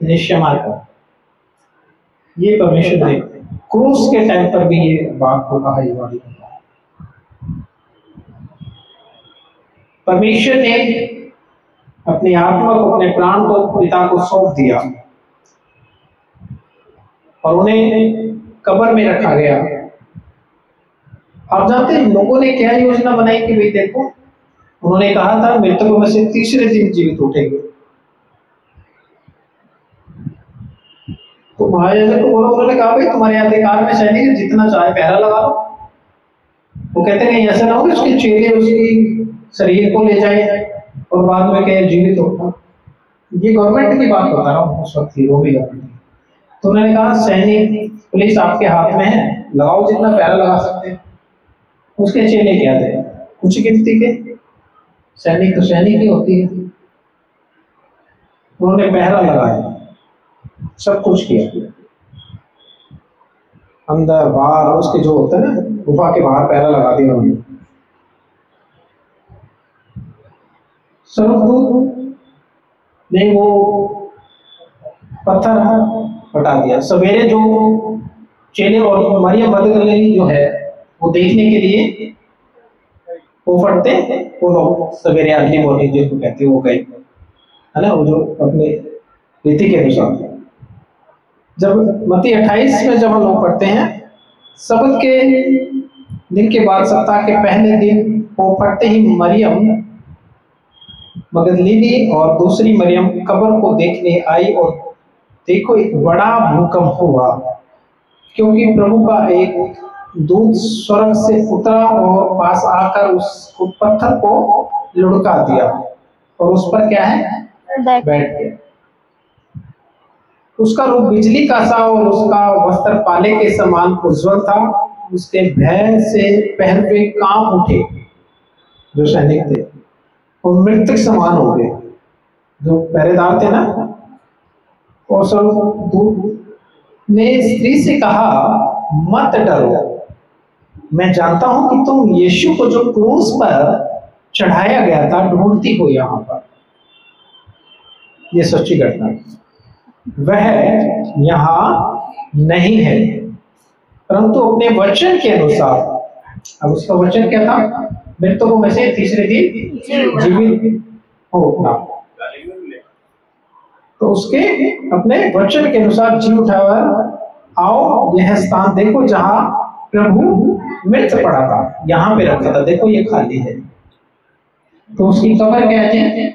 इन्हें क्षमा कर। ये परमेश्वर ने क्रूस के टाइम पर भी ये बात को कहा, ये वाली परमेश्वर ने अपनी आत्मा को, अपने प्राण को पिता को सौंप दिया और उन्हें कब्र में रखा गया। आप जानते हैं लोगों ने क्या योजना बनाई कि भाई देखो, उन्होंने कहा था मृतकों में से तीसरे दिन जीवित उठेंगे। तो महाराजा को बोला, उन्होंने कहा भाई तुम्हारे अधिकार में सैनिक जितना चाहे पहरा लगा लो। वो कहते हैं ऐसा ना हो कि उसके चेले उसकी शरीर को ले जाए और बाद में कहे जीवित उठा। ये गवर्नमेंट की बात बता रहा हूँ, उस वक्त वो भी गवर्नमेंट। तो उन्होंने कहा सैनिक पुलिस आपके हाथ में है, लगाओ जितना पहरा लगा सकते हैं। उसके चेले क्या थे? कुछ गिनती के, सैनिक तो सैनिक ही होती है। उन्होंने पहरा लगाया, सब कुछ किया, अंदर बाहर, उसके जो होते हैं ना गुफा के बाहर पहरा लगा दिया उन्होंने। स्वर्गदूत ने वो पत्थर हटा दिया। सवेरे जो चेले और मरियम मगदलीनी जो है वो देखने के लिए वो फटते, वो लोग सवेरे अर्ली मॉर्निंग जिसको कहते हैं वो गए, है ना, वो जो अपने रीति के अनुसार। जब मत्ती 28 में जब हम लोग पढ़ते हैं, सबत के दिन के बाद सप्ताह के पहले दिन वो पढ़ते ही मरियम मगदलीनी और दूसरी मरियम कब्र को देखने आई, और देखो एक बड़ा भूकंप हुआ, क्योंकि प्रभु का एक दूत स्वर्ग से उतरा और पास आकर उस पत्थर को लुढ़का दिया और उस पर क्या है? बैठ गया। उसका रूप बिजली का सा और उसका वस्त्र पाले के समान उज्ज्वल था। उसके भय से पहलवे कांप उठे जो सैनिक थे, और मृतक समान हो गए जो पहरेदार थे ना। और स्वर्गदूत ने स्त्री से कहा, मत डरो, मैं जानता हूं कि तुम यीशु को जो क्रूस पर चढ़ाया गया था ढूंढती हो यहाँ पर। यह सच्ची घटना है। वह यहाँ नहीं है, परंतु अपने वचन के अनुसार। अब उसका वचन क्या था? मृतकों में से तीसरे दिन जीवित हो उठना। तो उसके अपने वचन के अनुसार जी उठा। आओ यह स्थान देखो जहां प्रभु मृत पड़ा था, यहाँ पे रखा था, देखो ये खाली है। तो उसकी कब्र क्या है?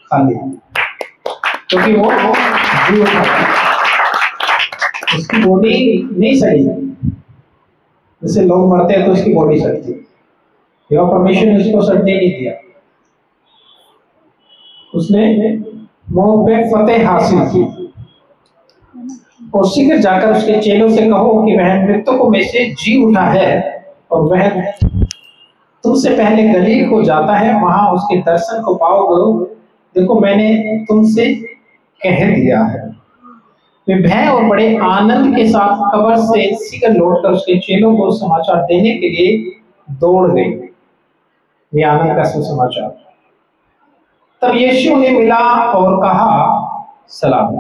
खाली, क्योंकि वो जी उठा था, उसकी बॉडी नहीं सड़ी। जैसे लोग मरते हैं तो उसकी बॉडी सड़ती है, यह परमेश्वर ने उसको सड़ने नहीं दिया। उसने मौत पे फतेह हासिल की। और शीघ्र जाकर उसके चेलों से कहो कि वह मृतकों में से जी उठा है और वह तुमसे पहले गलील को जाता है, वहां उसके दर्शन को पाओगे। देखो मैंने तुमसे कह दिया है। वे भय और बड़े आनंद के साथ कब्र से शीघ्र लौटकर उसके चेलों को समाचार देने के लिए दौड़ गए। ये आनंद का सुसमाचार। तब यीशु ने मिला और कहा सलाम।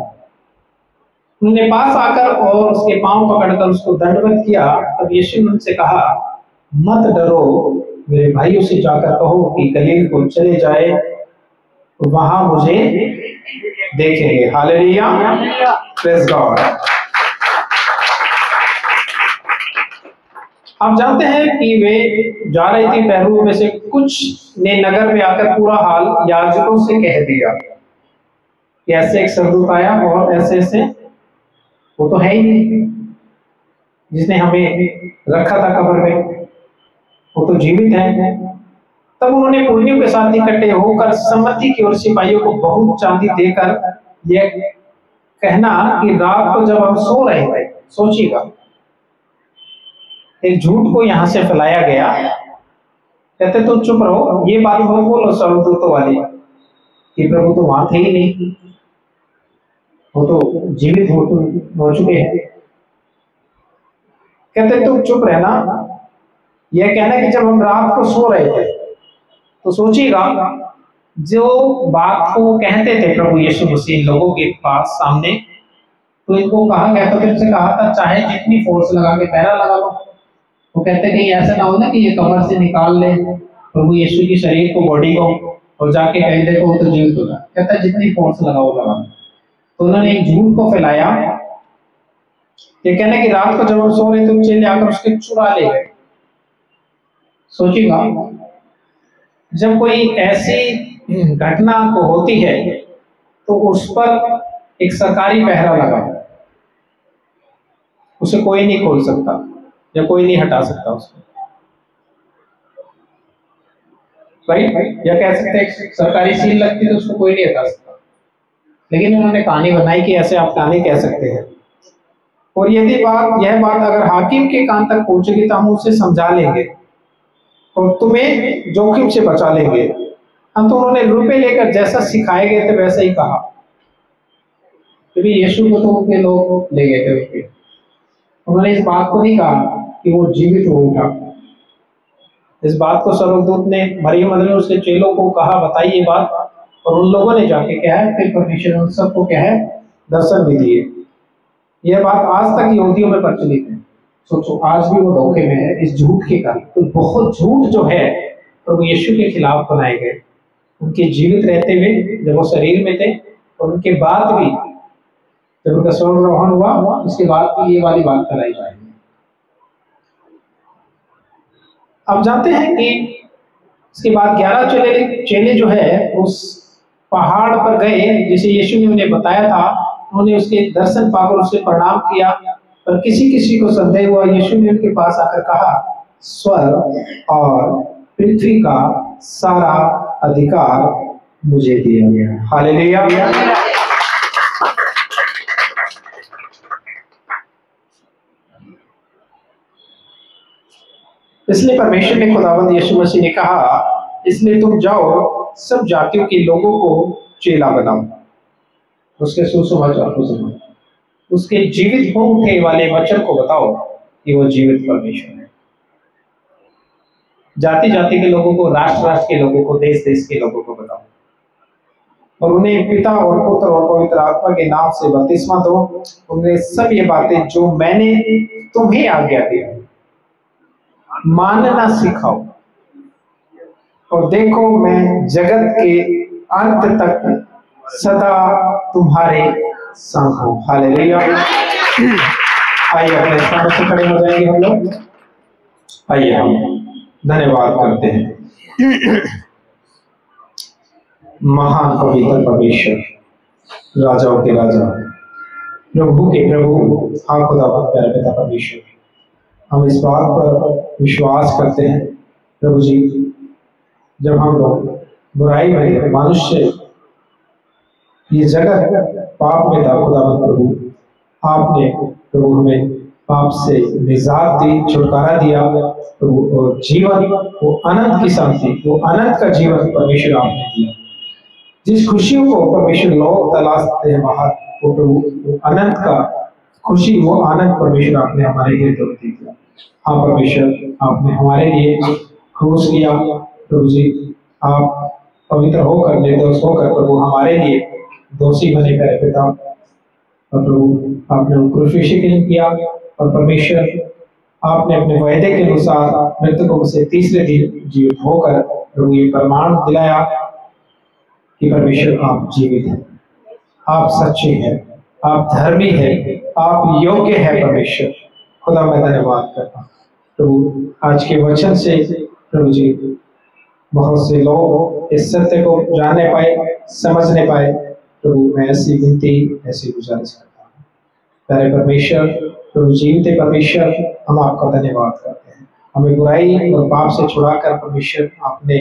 उन्होंने पास आकर और उसके पांव पकड़कर उसको दंडवत किया। तब यीशु ने उनसे कहा मत डरो, मेरे भाइयों से जाकर कहो कि गलील को चले जाए, वहां मुझे देखेंगे। Hallelujah, praise God. आप जानते हैं कि वे जा रही थी, पैरों में से कुछ ने नगर में आकर पूरा हाल याजकों से कह दिया कि ऐसे एक स्वर्गदूत आया और ऐसे ऐसे। वो तो है ही नहीं जिसने हमें रखा था कब्र में, वो तो जीवित है। तब उन्होंने पुर्नियों के साथ इकट्ठे होकर सम्मति की ओर सिपाहियों को बहुत चांदी देकर यह कहना कि रात को जब हम सो रहे थे, सोचिएगा एक झूठ को यहां से फैलाया गया। कहते तो चुप रहो, ये बात मत बोलो स्वर्गदूतों वाली कि प्रभु तो वहां थे ही नहीं, वो तो जीवित हो चुके हैं। कहते तुम चुप रहना, यह कहना कि जब हम रात को सो रहे थे। तो सोचिएगा जो बात को कहते थे प्रभु यीशु मसीह लोगों के पास सामने, तो इनको कहा गया था, तुमसे कहा था चाहे जितनी फोर्स लगा के पहरा लगा लो। वो कहते कहीं ऐसा ना हो ना कि ये कब्र से निकाल ले प्रभु यीशु की शरीर को, बॉडी को, और जाके कहीं देखो तो जीवित होगा। कहता जितनी फोर्स लगाओ लगा। तो उन्होंने एक झूठ को फैलाया, ये कहना कि रात को जब हम सो रहे तो चेले आकर उसके चुरा ले गए। सोचिएगा जब कोई ऐसी घटना को होती है तो उस पर एक सरकारी पहरा लगा, उसे कोई नहीं खोल सकता या कोई नहीं हटा सकता उसको, राइट? या कह सकते हैं सरकारी सील लगती तो उसको कोई नहीं हटा सकता। लेकिन उन्होंने कहानी बनाई कि ऐसे आप कहानी कह सकते हैं। और यदि यह बात अगर हाकिम के कान तक पहुंचेगी तो हम उसे समझा लेंगे और तुम्हें जोखिम से बचा लेंगे। हम तो उन्होंने रुपए लेकर जैसा सिखाए गए थे वैसा ही कहा, क्योंकि यीशु को तो उनके लोग ले गए थे उनके। उन्होंने इस बात को नहीं कहा कि वो जीवित हो उठा। इस बात को स्वर्गदूत ने मरियम ने उसके चेलों को कहा बताइए ये बात, और उन लोगों ने जाके क्या है फिर परमेश्वर ने उन सबको क्या है दर्शन भी दिए। यह बात आज तक यहूदियों में प्रचलित है। सोचो आज भी वो धोखे में है इस झूठ के कारण। तो बहुत झूठ जो है प्रभु यीशु के खिलाफ बनाए गए, उनके जीवित रहते हुए जब वो शरीर में थे, और उनके बाद भी जब उनका स्वर्गारोहण हुआ उसके बाद भी ये वाली बात फैलाई जाएगी। अब जानते हैं कि इसके बाद 11 चेले जो है उस पहाड़ पर गए जिसे यीशु ने उन्हें बताया था। उन्होंने उसके दर्शन पाकर उसे प्रणाम किया, पर किसी को संदेह हुआ। यीशु ने उनके पास आकर कहा स्वर्ग और पृथ्वी का सारा अधिकार मुझे दिया गया। हालेलुया। इसलिए परमेश्वर ने खुदावंद यीशु मसीह ने कहा इसलिए तुम जाओ सब जातियों के लोगों को चेला बनाओ, उसके सुसमाचार को सुनो, उसके जीवित हो उठे वाले वचन को बताओ कि वो जीवित परमेश्वर है। जाति जाति के लोगों को, राष्ट्र राष्ट्र के लोगों को, देश देश के लोगों को बताओ। और उन्हें पिता और पुत्र और पवित्र आत्मा के नाम से बपतिस्मा दो। उन्हें सब ये बातें जो मैंने तुम्हें आज्ञा दी मानना सिखाओ, और देखो मैं जगत के अंत तक सदा तुम्हारे संग हूं। हालेलुया। आइए अपने स्थान से खड़े हो जाएंगे हम लोग। आइए हम धन्यवाद करते हैं। महान पवित्र परमेश्वर, राजाओं के राजा, प्रभु के प्रभु, हाँ खुदा प्यारे पिता परमेश्वर, हम इस बात पर विश्वास करते हैं प्रभु जी, जब हम लोग बुराई में मनुष्य ये जगत पाप में था खुदा प्रभु, आपने प्रभु हमें पाप से निजात दी, छुटकारा दिया प्रभु, और जीवन वो अनंत की शांति, वो अनंत का जीवन परमेश्वर आपने दिया। जिस खुशियों को परमेश्वर लोग तलाशते हैं बाहर, वो प्रभु वो अनंत का खुशी, वो आनंद परमेश्वर आपने हमारे हृदय में दिया। हाँ परमेश्वर, आपने हमारे लिए क्रूस किया प्रभु जी, आप पवित्र होकर, निर्दोष होकर प्रभु हमारे लिए दोषी बने प्यारे पिता, और प्रभु आपने क्रूसिफिक्शन किया, और परमेश्वर आपने अपने वायदे के अनुसार मृतकों से तीसरे दिन जीवित होकर प्रभु ये प्रमाण दिलाया कि परमेश्वर आप जीवित हैं, आप सच्चे हैं, आप धर्मी हैं, आप योग्य हैं परमेश्वर। खुदा मैं धन्यवाद करता हूँ प्रभु, आज के वचन से प्रभु जी बहुत से लोग इस सत्य को जानने पाए, समझने पाए प्रभु, मैं ऐसी विनती, ऐसी गुजारिश करता हूँ प्यारे परमेश्वर प्रभु, जीवित परमेश्वर, हम आपका धन्यवाद करते हैं। हमें बुराई और पाप से छुड़ाकर परमेश्वर आपने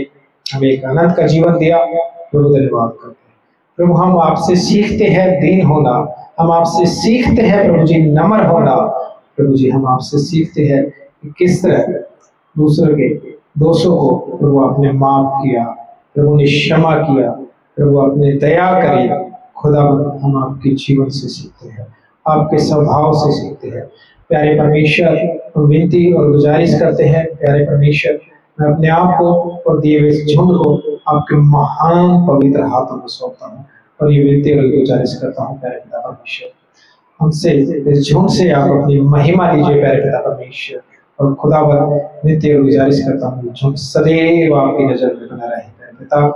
हमें एक अनंत का जीवन दिया प्रभु, धन्यवाद करते हैं प्रभु। हम आपसे सीखते हैं दीन होना, हम आपसे सीखते हैं प्रभु जी नम्र होना प्रभु जी, हम आपसे सीखते हैं कि किस तरह दूसरों के दोषों को प्रभु आपने माफ किया, प्रभु ने क्षमा किया, प्रभु आपने दया करी। खुदा हम आपके जीवन से सीखते हैं, आपके स्वभाव से सीखते हैं प्यारे परमेश्वर। हम विनती और गुजारिश करते हैं प्यारे परमेश्वर, मैं अपने आप को और दिए हुए झुंड को आपके महान पवित्र हाथों में सौंपता हूँ, और ये विनती और गुजारिश करता हूँ प्यारे पिता परमेश्वर, हमसे इस झुंड से आप अपनी महिमा लीजिए प्यारे पिता परमेश्वर। और खुदावन विनती और गुजारिश करता हूँ झुंड सदैव आपकी नजर में बना रहे प्यारे पिता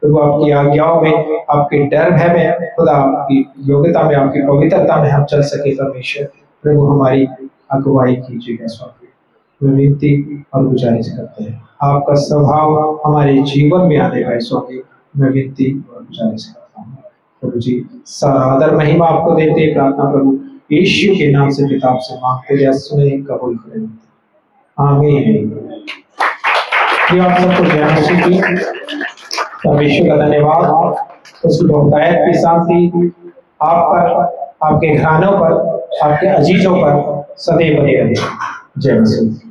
प्रभु, आपकी आज्ञाओं में, आपके डर भय में, खुदा आपकी योग्यता में, आपकी पवित्रता में हम चल सके परमेश्वर प्रभु, हमारी अगुवाई कीजिएगा स्वामी। मैं विनती और गुजारिश करते हैं, आपका स्वभाव हमारे जीवन में आने का स्वामी, मैं विनती और गुजारिश करता हूँ प्रभु जी। सारा आदर महिमा आपको देते प्रार्थना प्रभु यीशु के नाम से पिता से मांगते हैं, सुने कबूल करें, आमीन। आप सबको ज्ञान परमेश्वर का धन्यवाद, उसकी बहुतायत की शांति आप पर, आपके घरानों पर, आपके अजीजों पर सदैव बने रहे। जय मसीह।